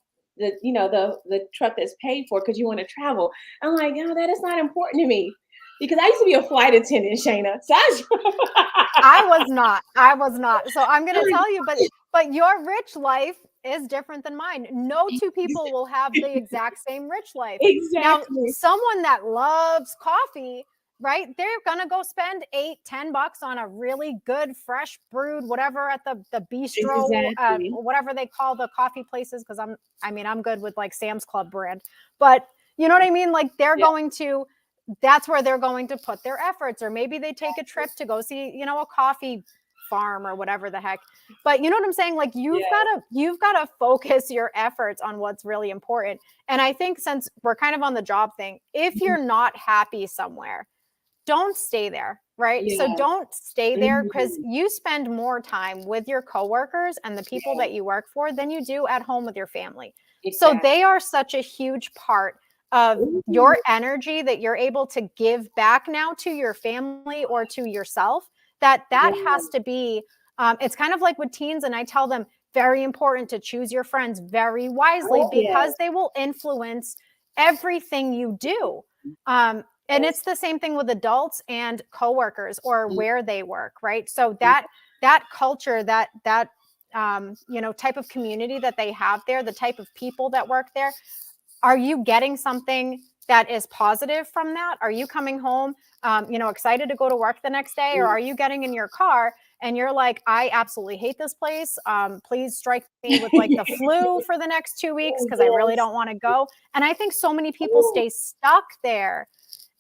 truck that's paid for because you want to travel. I'm like, no, that is not important to me. Because I used to be a flight attendant, Shayna. So I was not. I was not. So I'm going to I tell you, but your rich life is different than mine. No two people will have the exact same rich life. Now, exactly. someone that loves coffee, right? They're going to go spend 8, $10 on a really good fresh brewed whatever at the bistro, Exactly. or whatever they call the coffee places, cuz I'm good with like Sam's Club brand. But you know what I mean? Like Yeah. that's where they're going to put their efforts, or maybe they take a trip to go see, a coffee farm or whatever the heck. But you know what I'm saying? Like Yeah. you've got to focus your efforts on what's really important. And I think since we're kind of on the job thing, if Mhm. you're not happy somewhere, don't stay there, right? So Yeah. don't stay there because Mhm. you spend more time with your coworkers and the people Yeah. that you work for than you do at home with your family. So Exactly. they are such a huge part of Mhm. your energy that you're able to give back now to your family or to yourself. That Yeah. has to be. It's kind of like with teens, and I tell them very important to choose your friends very wisely Oh, yeah. because they will influence everything you do. And Yes. it's the same thing with adults and coworkers or Mhm. where they work, right? So that culture, that type of community that they have there, the type of people that work there, are you getting something that is positive from that? Are you coming home, excited to go to work the next day, or Mm. are you getting in your car and you're like, I absolutely hate this place. Please strike me with like the flu for the next 2 weeks Oh, because I really yes. don't want to go. And I think so many people Oh, stay stuck there,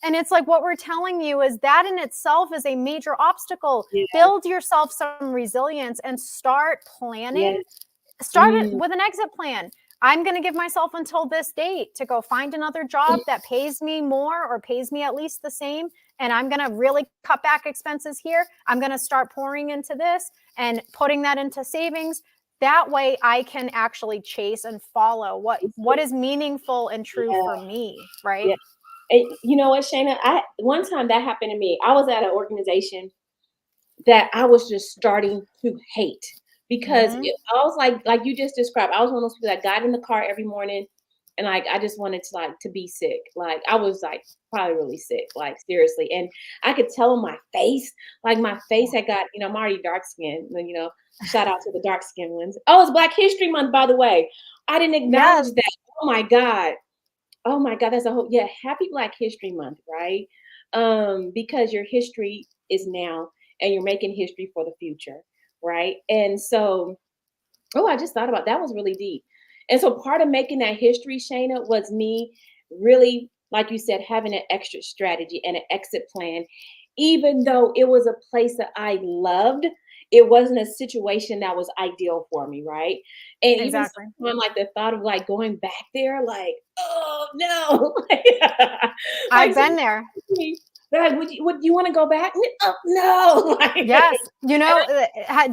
and it's like what we're telling you is that in itself is a major obstacle. yeah. Build yourself some resilience and start planning. Yes. Start it Mm. with an exit plan. I'm going to give myself until this date to go find another job that pays me more or pays me at least the same. And I'm going to really cut back expenses here. I'm going to start pouring into this and putting that into savings. That way I can actually chase and follow what is meaningful and true Yeah. for me, right? Yeah. And you know what, Shayna? I one time that happened to me. I was at an organization that I was just starting to hate because Mhm. I was like you just described. I was one of those people that got in the car every morning and like I just wanted to be sick. Like I was like probably really sick, like seriously. And I could tell on my face, like my face had got, I'm already dark skinned, shout out to the dark skinned ones. Oh, it's Black History Month, by the way. I didn't acknowledge Yes. that. Oh my God. Oh my God, that's a whole happy Black History Month, right? Because your history is now and you're making history for the future. right? And so, oh, I just thought about that was really deep. And so part of making that history, Shayna, was me really, like you said, having an extra strategy and an exit plan. Even though it was a place that I loved, it wasn't a situation that was ideal for me, right? And even Exactly. sometimes, like the thought of like going back there, like, oh no, like I've been there. they're like, would you want to go back? Oh, no, like, Yes. You and know,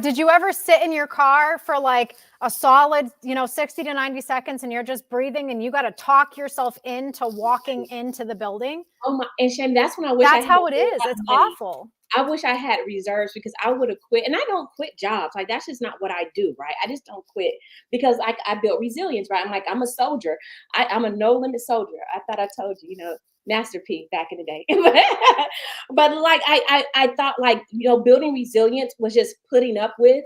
did you ever sit in your car for like a solid, 60 to 90 seconds and you're just breathing and you got to talk yourself into walking into the building? oh my, and Shane, that's when I wish I That's had a how it whole is. lot of It's money. awful. I wish I had reserves because I would have quit. And I don't quit jobs. Like that's just not what I do, right? I just don't quit because I built resilience, right? I'm like, I'm a soldier. I'm a no limit soldier. I thought I told you, Master P back in the day. But like I thought like, building resilience was just putting up with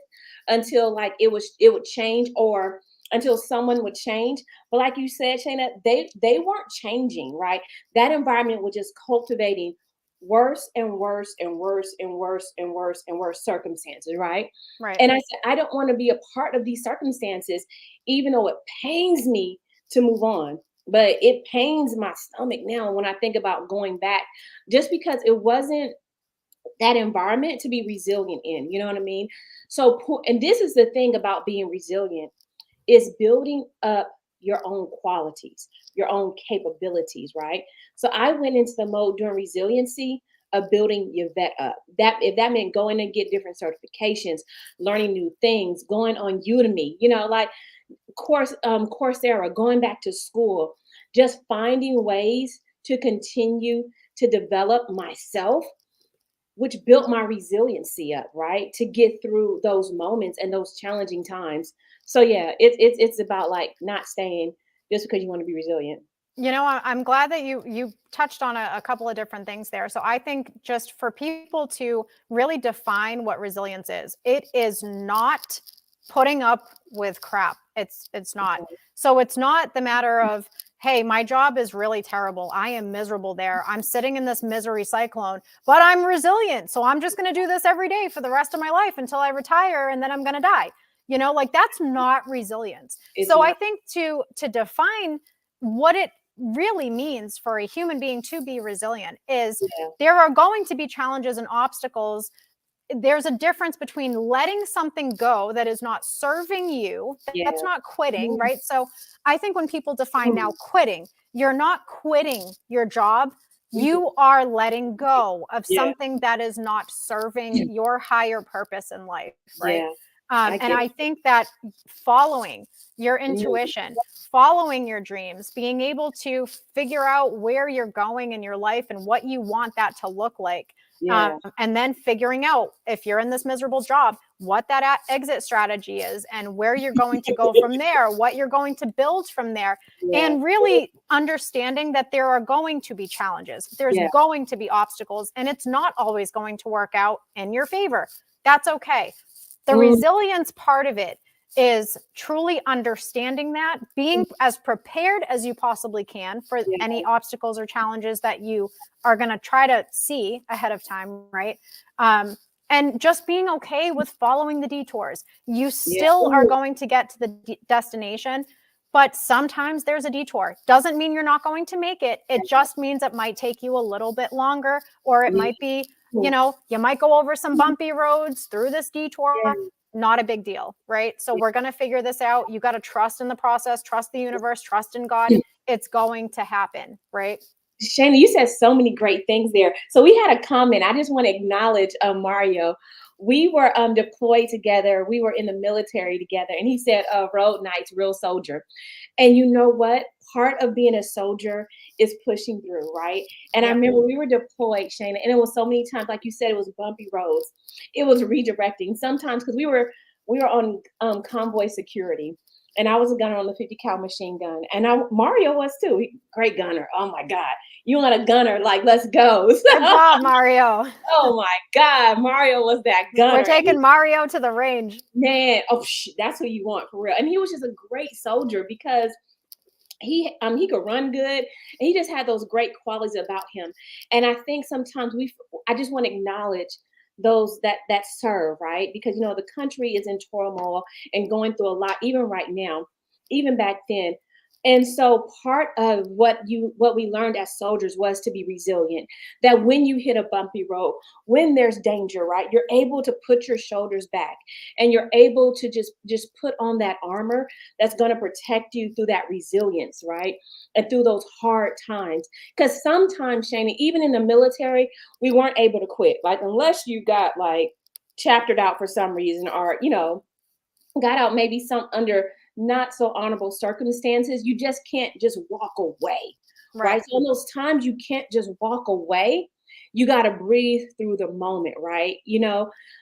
until like it would change or until someone would change. But like you said, Shayna, they weren't changing, right? That environment was just cultivating worse and worse and worse and worse and worse and worse circumstances, right? Right. And I said, I don't want to be a part of these circumstances, even though it pains me to move on. But it pains my stomach now when I think about going back, just because it wasn't that environment to be resilient in. You know what I mean? So, and this is the thing about being resilient is building up your own qualities, your own capabilities, right? So I went into the mode during resiliency of building your vet up. That if that meant going and get different certifications, learning new things, going on Udemy, like Coursera, going back to school, just finding ways to continue to develop myself, which built my resiliency up, right? To get through those moments and those challenging times. So yeah, it's about like not staying just because you want to be resilient. I'm glad that you touched on a couple of different things there. So I think just for people to really define what resilience is, it is not putting up with crap. It's not. So it's not the matter of, hey, my job is really terrible. I am miserable there. I'm sitting in this misery cyclone, but I'm resilient. So I'm just going to do this every day for the rest of my life until I retire and then I'm going to die. Like that's not resilience. It's So I not. think to define what it really means for a human being to be resilient is Yeah, there are going to be challenges and obstacles. There's a difference between letting something go that is not serving you. yeah. That's not quitting, Mm, right? So I think when people define now mm, quitting, you're not quitting your job. mhm. You are letting go of Yeah, something that is not serving your higher purpose in life, right? yeah. I And get I it. think that following your Mm, intuition, following your dreams, being able to figure out where you're going in your life and what you want that to look like. yeah, And then figuring out if you're in this miserable job, what that exit strategy is and where you're going to go from there, what you're going to build from there, yeah, and really understanding that there are going to be challenges, there's yeah. going to be obstacles, and it's not always going to work out in your favor. That's okay. The Mm, resilience part of it is truly understanding that, being as prepared as you possibly can for yeah, any obstacles or challenges that you are going to try to see ahead of time, right? And just being okay with following the detours. You yeah. still are Ooh, going to get to the destination, but sometimes there's a detour. Doesn't mean you're not going to make it. It just means it might take you a little bit longer, or it yeah. might be, Ooh, you might go over some bumpy roads through this detour. yeah. Not a big deal, right? So we're going to figure this out. You got to trust in the process, trust the universe, trust in God. It's going to happen, right? Shayna, you said so many great things there. So we had a comment. I just want to acknowledge Mario. We were deployed together. We were in the military together, and he said, "Road nights, real soldier." And you know what? Part of being a soldier is pushing through, right? And I Yep. remember we were deployed, Shayna, and it was so many times, like you said, it was bumpy roads. It was redirecting sometimes because we were on convoy security, and I was a gunner on the 50 cal machine gun, and Mario was too. Great gunner. Oh my God, you want a gunner? Like, let's go. Good So, job, Mario. oh my God, Mario was that We're gunner. taking Mario to the range. Man, oh, that's who you want for real. And he was just a great soldier because he could run good and he just had those great qualities about him. And I think sometimes I just want to acknowledge those that serve, right? Because the country is in turmoil and going through a lot, even right now, even back then. And so part of what we learned as soldiers was to be resilient. That when you hit a bumpy road, when there's danger, right, you're able to put your shoulders back and you're able to just put on that armor that's going to protect you through that resilience, right? And through those hard times. Because sometimes, Shana, even in the military, we weren't able to quit. Like, unless you got like chaptered out for some reason, or got out maybe some under not so honorable circumstances, you just can't just walk away, right? Right. So in those times you can't just walk away. You got to breathe through the moment, right?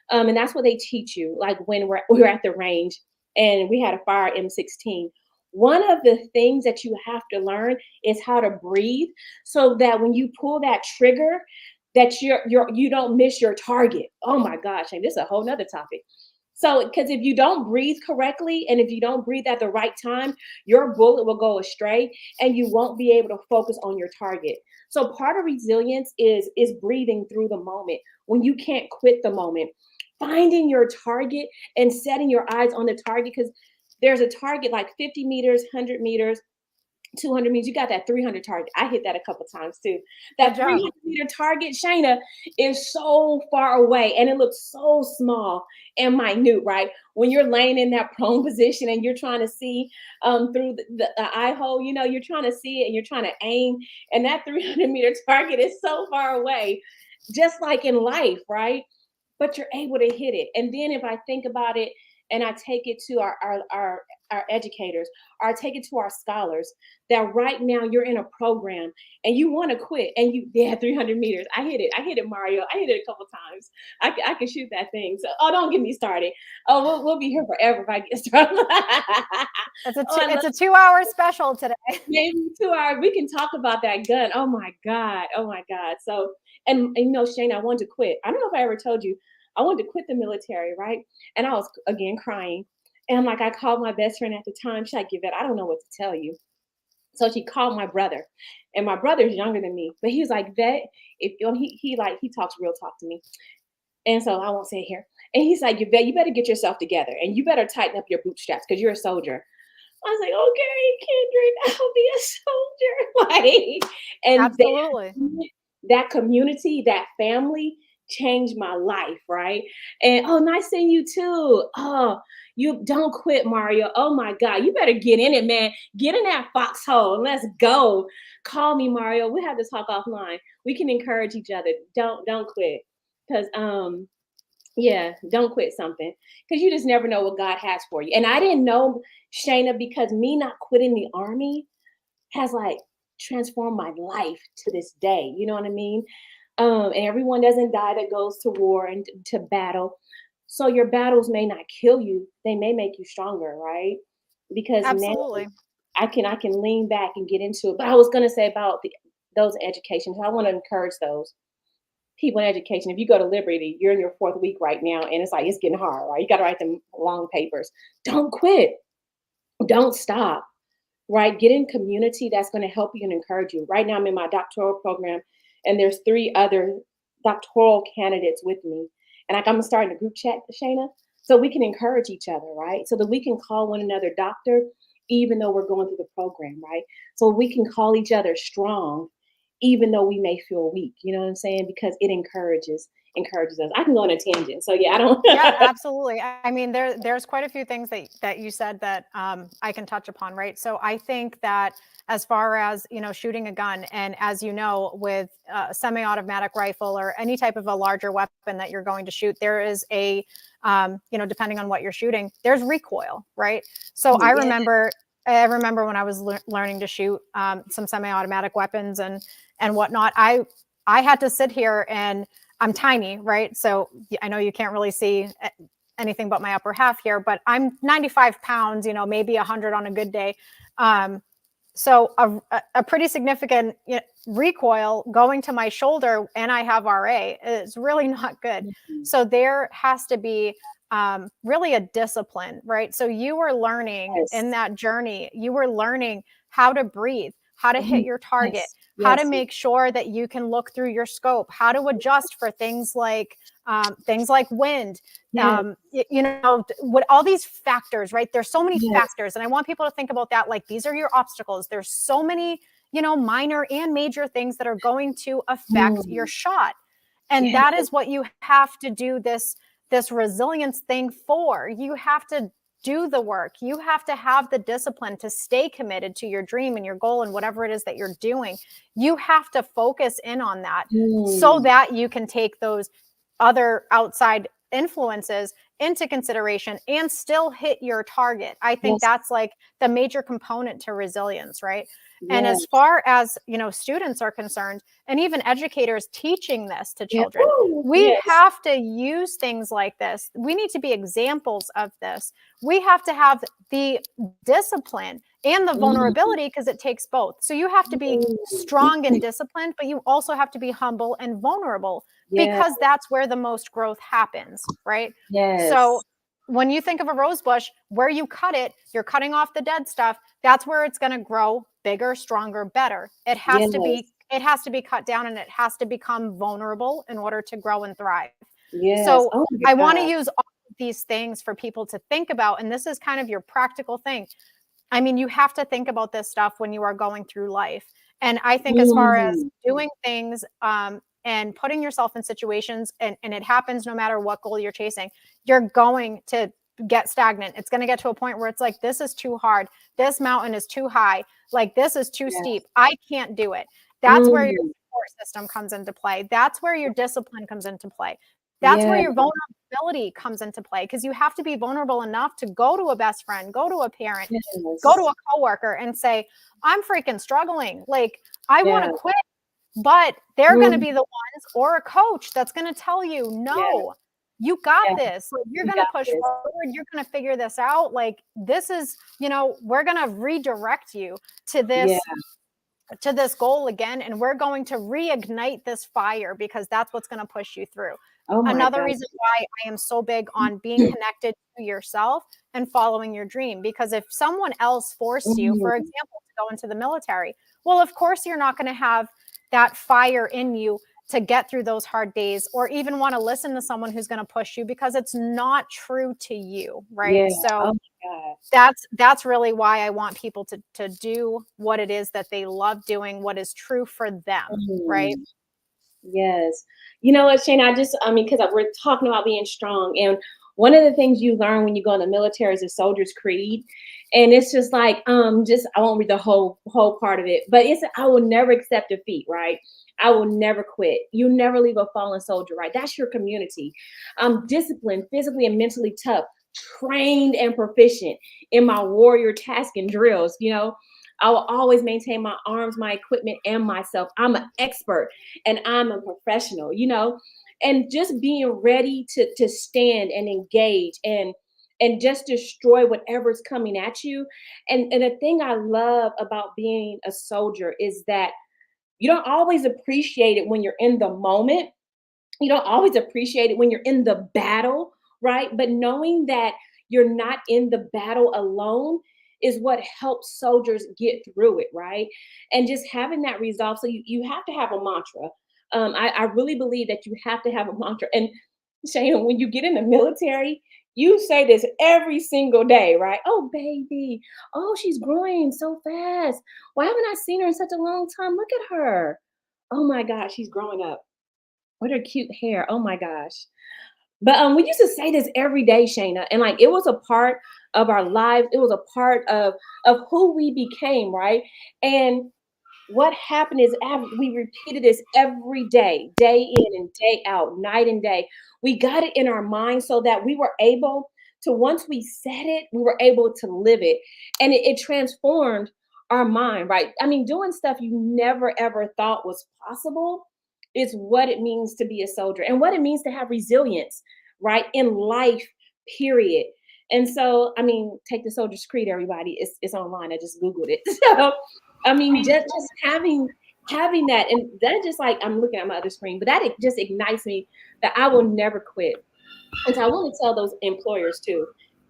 And that's what they teach you. Like when we're at the range and we had a fire M16. One of the things that you have to learn is how to breathe, so that when you pull that trigger, that you don't miss your target. Oh my gosh, and this is a whole nother topic. So, because if you don't breathe correctly and if you don't breathe at the right time, your bullet will go astray and you won't be able to focus on your target. So, part of resilience is breathing through the moment when you can't quit the moment, finding your target and setting your eyes on the target, because there's a target like 50 meters, 100 meters, 200 meters. You got that 300 target. I hit that a couple times too. Good That job. 300-meter target, Shayna, is so far away and it looks so small and minute, right? When you're laying in that prone position and you're trying to see through the eye hole, you're trying to see it and you're trying to aim, and that 300-meter target is so far away, just like in life, right? But you're able to hit it. And then if I think about it and I take it to our educators, or I take it to our scholars, that right now you're in a program and you want to quit and yeah, 300 meters. I hit it, Mario. I hit it a couple times. I can shoot that thing. So, oh, don't get me started. Oh, we'll be here forever if I get started. Oh, I It's love a 2-hour special today. maybe 2 hours. We can talk about that gun. Oh my God. Oh my God. So, and Shane, I wanted to quit. I don't know if I ever told you, I wanted to quit the military, right? And I was again crying. And like I called my best friend at the time. She's like, Yvette, I don't know what to tell you. So she called my brother. And my brother's younger than me. But he was like, Vet, if he talks real talk to me. And so I won't say it here. And he's like, Yvette, you better get yourself together and you better tighten up your bootstraps because you're a soldier. I was like, okay, Kendrick, I'll be a soldier. Like, and Absolutely. that community, that family changed my life, right? And oh, nice seeing you too. Oh, you don't quit, Mario. Oh my God, you better get in it, man. Get in that foxhole and let's go. Call me, Mario. We have to talk offline. We can encourage each other. Don't quit. Because yeah, don't quit something, because you just never know what God has for you. And I didn't know, Shayna, because me not quitting the army has like transformed my life to this day. You know what I mean? And everyone doesn't die that goes to war and to battle. So your battles may not kill you; they may make you stronger, right? Because now Absolutely. I can lean back and get into it. But I was gonna say about those educations. I want to encourage those people in education. If you go to Liberty, you're in your fourth week right now, and it's like it's getting hard, right? You got to write them long papers. Don't quit. Don't stop. Right? Get in community that's going to help you and encourage you. Right now, I'm in my doctoral program, and there's 3 other doctoral candidates with me, and like I'm starting a group chat, Shayna, so we can encourage each other, right? So that we can call one another doctor, even though we're going through the program, right? So we can call each other strong, even though we may feel weak. You know what I'm saying? Because it encourages us. I can go on a tangent. So yeah, I don't. Yeah, absolutely. I mean, there's quite a few things that you said that I can touch upon, right? So I think that as far as shooting a gun, and as you know, with a semi-automatic rifle or any type of a larger weapon that you're going to shoot, there is a depending on what you're shooting, there's recoil, right? So I Yeah. remember when I was learning to shoot some semi-automatic weapons and whatnot. I had to sit here, and I'm tiny, right? So I know you can't really see anything but my upper half here, but I'm 95 pounds, maybe 100 on a good day. So a pretty significant recoil going to my shoulder, and I have RA, is really not good. Mhm. So there has to be really a discipline, right? So you were learning in Yes. that journey, you were learning how to breathe. how to hit Oh, your target, yes, how to yes, make sure that you can look through your scope, how to adjust for things like wind, yes, what all these factors, right? There's so many yes. factors. And I want people to think about that. Like, these are your obstacles. There's so many, minor and major things that are going to affect your Mm, shot. And that yes, is what you have to do this resilience thing for. You have to do the work. You have to have the discipline to stay committed to your dream and your goal and whatever it is that you're doing. You have to focus in on that so mm, that you can take those other outside influences into consideration and still hit your target. I think yes, that's like the major component to resilience, right? And as yes, far as, students are concerned, and even educators teaching this to yeah. children, Ooh, we yes. have to use things like this. We need to be examples of this. We have to have the discipline and the Mm, vulnerability, because it takes both. So you have to be strong and disciplined, but you also have to be humble and vulnerable, yeah, because that's where the most growth happens, right? So yes, when you think of a rose bush, where you cut it, you're cutting off the dead stuff. That's where it's going to grow bigger, stronger, better. yes, It has to be cut down, and it has to become vulnerable in order to grow and thrive. yes. So Oh my I want to God. use all of these things for people to think about. And this is kind of your practical thing. I mean, you have to think about this stuff when you are going through life. And I think, as far as Mm, doing things, and putting yourself in situations, and it happens no matter what goal you're chasing, you're going to get stagnant. It's going to get to a point where it's like, this is too hard. This mountain is too high. Like, this is too steep. yes. I can't do it. That's where your Mm, support system comes into play. That's where your discipline comes into play. That's where yes, your vulnerability comes into play, because you have to be vulnerable enough to go to a best friend, go to a parent, go to yes, a coworker and say, I'm freaking struggling. Like, I want to yes. quit, but they're going to Mm, be the ones, or a coach that's going to tell you, yeah, no, you got yeah. this. Like, you're We going to got push this. forward. You're going to figure this out. Like, this is, we're going to redirect you to Yeah. this goal again, and we're going to reignite this fire, because that's what's going to push you through. Oh my Another God. reason why I am so big on being connected to yourself and following your dream, because if someone else forced you, for Mm, example, to go into the military, well, of course you're not going to have that fire in you to get through those hard days, or even want to listen to someone who's going to push you, because it's not true to you, right? yeah. So Oh my God. that's really why I want people to do what it is that they love doing, what is true for them, right? Mm. Yes. You know what, Shane? I mean, because we're talking about being strong. And one of the things you learn when you go in the military is a soldier's creed. And it's just like, I won't read the whole part of it, but I will never accept defeat, right? I will never quit. You never leave a fallen soldier, right? That's your community. I'm disciplined, physically and mentally tough, trained and proficient in my warrior task and drills, I will always maintain my arms, my equipment, and myself. I'm an expert and I'm a professional, and just being ready to stand and engage and just destroy whatever's coming at you. And the thing I love about being a soldier is that you don't always appreciate it when you're in the moment. You don't always appreciate it when you're in the battle, right? But knowing that you're not in the battle alone is what helps soldiers get through it, right? And just having that resolve. So you have to have a mantra. I really believe that you have to have a mantra. And Shayna, when you get in the military, you say this every single day, right? Oh, baby. Oh, she's growing so fast. Why haven't I seen her in such a long time? Look at her. Oh my God, she's growing up. What her cute hair. Oh my gosh. But we used to say this every day, Shayna, and like it was a part of our lives. It was a part of who we became, right? And what happened is we repeated this every day in and day out, night and day. We got it in our mind so that we were able to, once we said it, we were able to live it. And it transformed our mind, right? I mean, doing stuff you never ever thought was possible is what it means to be a soldier and what it means to have resilience, right? In life, period. And so, I mean, take the soldier's creed, everybody. It's online. I just Googled it. So I mean, just having that, and that just like I'm looking at my other screen, but that it just ignites me that I will never quit. And so I want to tell those employers too.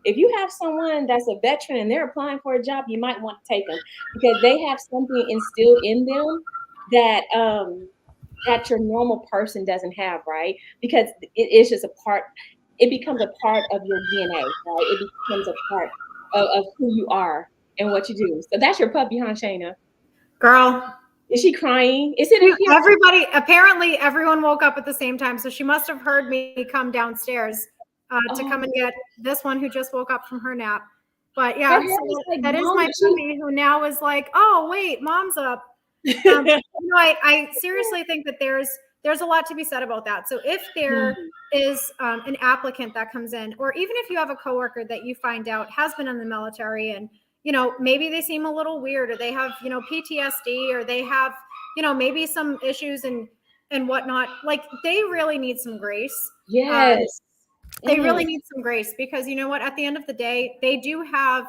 If you have someone that's a veteran and they're applying for a job, you might want to take them because they have something instilled in them that that your normal person doesn't have, right? Because it is just a part, it becomes a part of your DNA, right? It becomes a part of who you are and what you do. So that's your puppy, huh, Shayna? Girl, Is she crying? Is it here? everybody, apparently everyone woke up at the same time. So she must have heard me come downstairs to come and Oh, get this one who just woke up from her nap. But her yeah, hair so is like that is long. my puppy who now is like, oh, wait, mom's up. I seriously think that there's a lot to be said about that. So if there is an applicant that comes in, or even if you have a coworker that you find out has been in the military and maybe they seem a little weird, or they have PTSD, or they have maybe some issues and whatnot, like they really need some grace. Yes. They really need some grace, because you know what, at the end of the day, they do have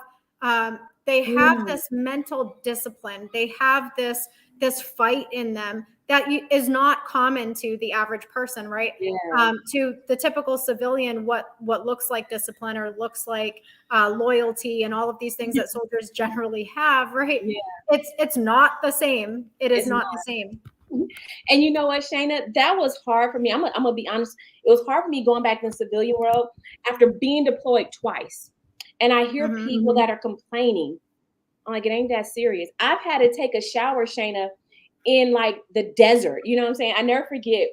this mental discipline. They have this fight in them that is not common to the average person, right? Yeah. To the typical civilian, what looks like discipline or looks like loyalty and all of these things that soldiers generally have, right? Yeah. It's not the same. It is It's not not. the same. And you know what, Shayna? That was hard for me. I'm gonna be honest. It was hard for me going back in the civilian world after being deployed twice. And I hear people that are complaining. I'm like, it ain't that serious. I've had to take a shower, Shayna, in like the desert. You know what I'm saying? I never forget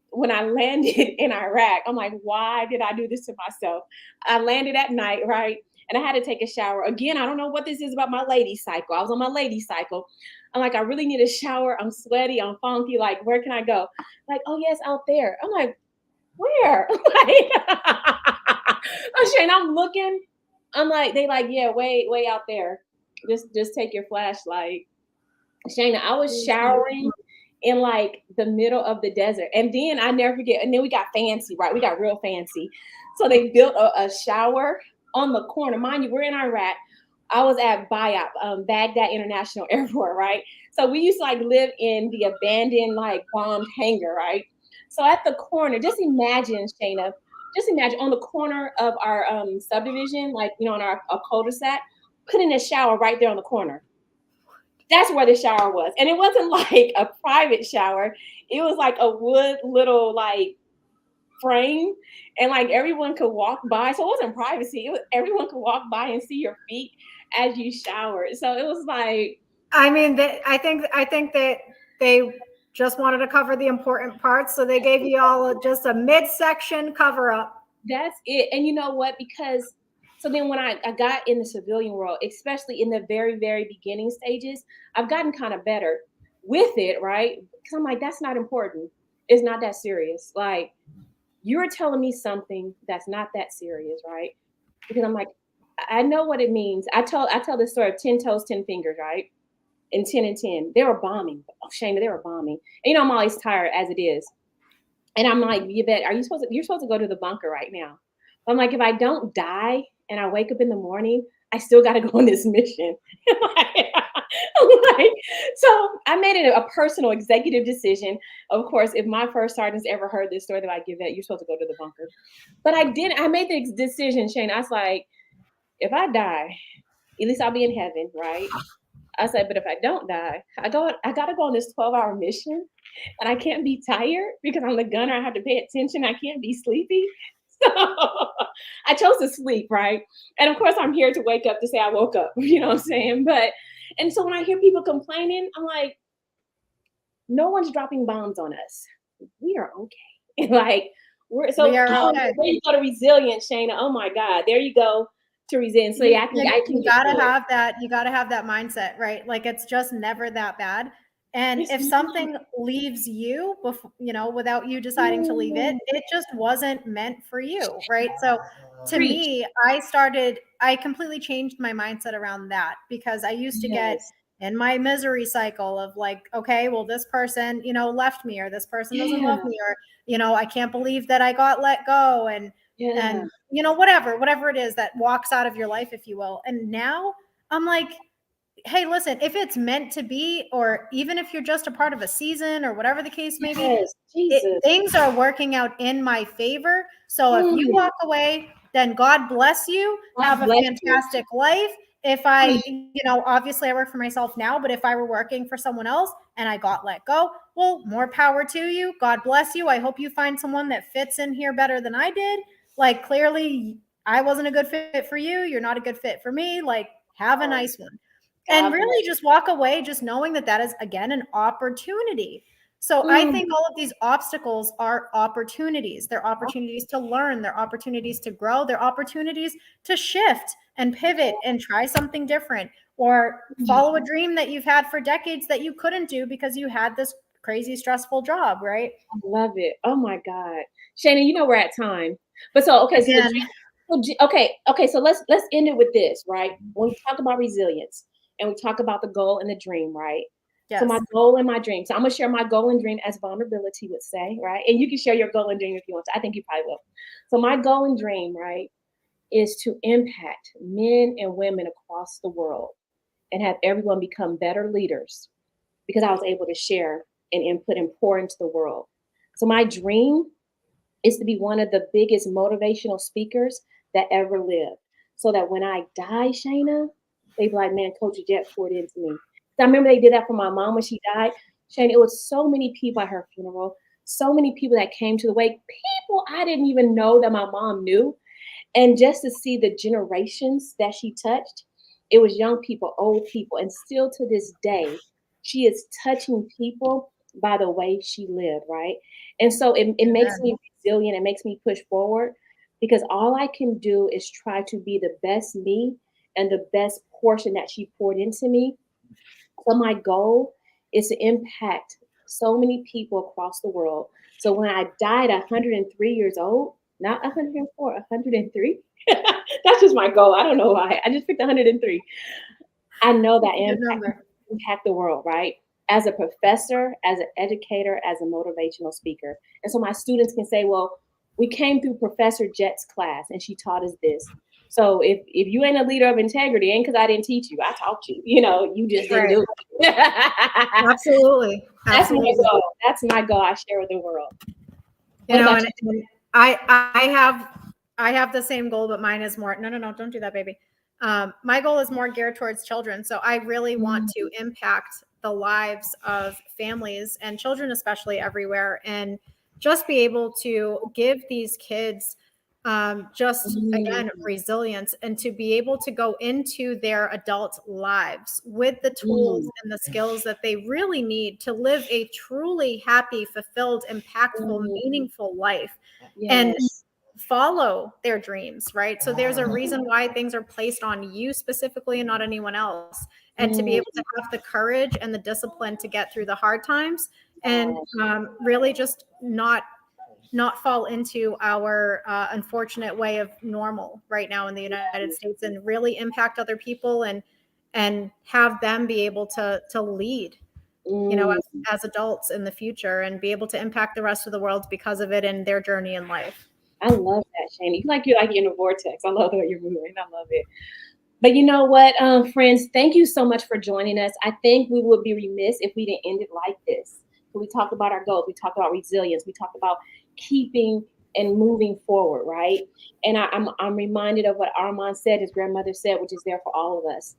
when I landed in Iraq. I'm like, why did I do this to myself? I landed at night, right? And I had to take a shower. Again, I don't know what this is about my lady cycle. I was on my lady cycle. I'm like, I really need a shower. I'm sweaty. I'm funky. Like, where can I go? Like, oh, yes, out there. I'm like, where? Like, oh, Shane, I'm looking. I'm like, they like, yeah, way out there. Just take your flashlight. Shayna, I was showering in like the middle of the desert. And then I never forget, and then we got fancy, right? We got real fancy. So they built a shower on the corner. Mind you, we're in Iraq. I was at BIAP, Baghdad International Airport, right? So we used to like live in the abandoned, like bombed hangar, right? So at the corner, just imagine, Shayna, just imagine on the corner of our subdivision, like, on our cul-de-sac, putting a shower right there on the corner. That's where the shower was. And it wasn't like a private shower. It was like a wood little like frame, and like everyone could walk by. So it wasn't privacy. Everyone could walk by and see your feet as you showered. So it was like, I mean, I think that they just wanted to cover the important parts, so they gave you all just a midsection cover up. that's it. And you know what? Because so then when I got in the civilian world, especially in the very, very beginning stages, I've gotten kind of better with it, right? Because I'm like, that's not important. It's not that serious. Like, you're telling me something that's not that serious, right? Because I'm like, I know what it means. I tell this story of 10 toes, 10 fingers, right? And 10 and 10. They were bombing. Oh, Shayna, they were bombing. And I'm always tired as it is. And I'm like, Yvette, you're supposed to go to the bunker right now. But I'm like, if I don't die and I wake up in the morning, I still got to go on this mission. Like, so I made it a personal executive decision. Of course, if my first sergeants ever heard this story, they're like, Yvette, you're supposed to go to the bunker. But I didn't. I made the decision, Shane. I was like, if I die, at least I'll be in heaven, right? I said, but if I don't die, I gotta go on this 12-hour mission, and I can't be tired because I'm the gunner. I have to pay attention. I can't be sleepy. So I chose to sleep, right? And of course, I'm here to wake up to say I woke up. You know what I'm saying? And so when I hear people complaining, I'm like, no one's dropping bombs on us. We are okay. Like, We are okay. there you go to resilience, Shayna. Oh my God, there you go to resilience. So yeah, You gotta have that. You gotta have that mindset, right? Like, it's just never that bad. And if something leaves you, without you deciding to leave it, it just wasn't meant for you, right? So to me, I completely changed my mindset around that, because I used to get in my misery cycle of like, okay, well, this person, left me, or this person doesn't love me, or, I can't believe that I got let go. And whatever it is that walks out of your life, if you will. And now I'm like, hey, listen, if it's meant to be, or even if you're just a part of a season or whatever the case may be, things are working out in my favor. So if you walk away, then God bless you. Have a fantastic life. If I, obviously I work for myself now, but if I were working for someone else and I got let go, well, more power to you. God bless you. I hope you find someone that fits in here better than I did. Like, clearly I wasn't a good fit for you. You're not a good fit for me. Like, have a nice one. And really just walk away just knowing that that is, again, an opportunity. So I think all of these obstacles are opportunities. They're opportunities to learn. They're opportunities to grow. They're opportunities to shift and pivot and try something different, or follow a dream that you've had for decades that you couldn't do because you had this crazy stressful job, right? I love it. Oh my God. Sheina, we're at time. But so, okay, so let's end it with this, right? When we talk about resilience and we talk about the goal and the dream, right? Yes. So my goal and my dream. So I'm gonna share my goal and dream as vulnerability would say, right? And you can share your goal and dream if you want to. I think you probably will. So my goal and dream, right, is to impact men and women across the world and have everyone become better leaders because I was able to share and input and pour into the world. So my dream is to be one of the biggest motivational speakers that ever lived. So that when I die, Sheina, they be like, man, Coach Jett poured into me. I remember they did that for my mom when she died. Sheina, it was so many people at her funeral, so many people that came to the wake, people I didn't even know that my mom knew. And just to see the generations that she touched, it was young people, old people, and still to this day, she is touching people by the way she lived, right? And so it makes me resilient. It makes me push forward because all I can do is try to be the best me and the best portion that she poured into me. So my goal is to impact so many people across the world. So when I died at 103 years old, not 104, 103, that's just my goal. I don't know why. I just picked 103. I know that impact the world, right? As a professor, as an educator, as a motivational speaker. And so my students can say, well, we came through Professor Jett's class and she taught us this. So if you ain't a leader of integrity, ain't because I didn't teach you. I taught you. You just didn't do it. Absolutely. That's my goal. That's my goal I share with the world. And I have the same goal, but mine is more, no, don't do that, baby. My goal is more geared towards children. So I really want to impact the lives of families and children, especially everywhere, and just be able to give these kids again, resilience, and to be able to go into their adult lives with the tools and the skills that they really need to live a truly happy, fulfilled, impactful, meaningful life. And follow their dreams, right? So there's a reason why things are placed on you specifically and not anyone else. And to be able to have the courage and the discipline to get through the hard times and really just not fall into our unfortunate way of normal right now in the United States, and really impact other people and have them be able to lead, as adults in the future, and be able to impact the rest of the world because of it and their journey in life. I love that, Sheina. You're in a vortex. I love the way you're moving. I love it. But you know what, friends, thank you so much for joining us. I think we would be remiss if we didn't end it like this. So we talked about our goals. We talked about resilience. We talked about keeping and moving forward, right? And I'm reminded of what Armand said, his grandmother said, which is there for all of us.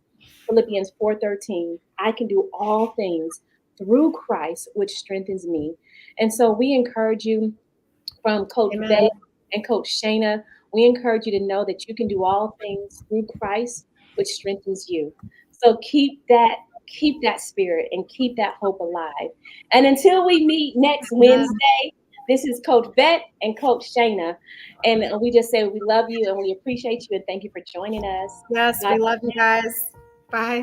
Philippians 4:13, I can do all things through Christ, which strengthens me. And so we encourage you, from Coach Vett and Coach Sheina, we encourage you to know that you can do all things through Christ, which strengthens you. So keep that spirit and keep that hope alive. And until we meet next Wednesday, this is Coach Vett and Coach Sheina. And we just say we love you and we appreciate you and thank you for joining us. Yes, we love you guys. Bye.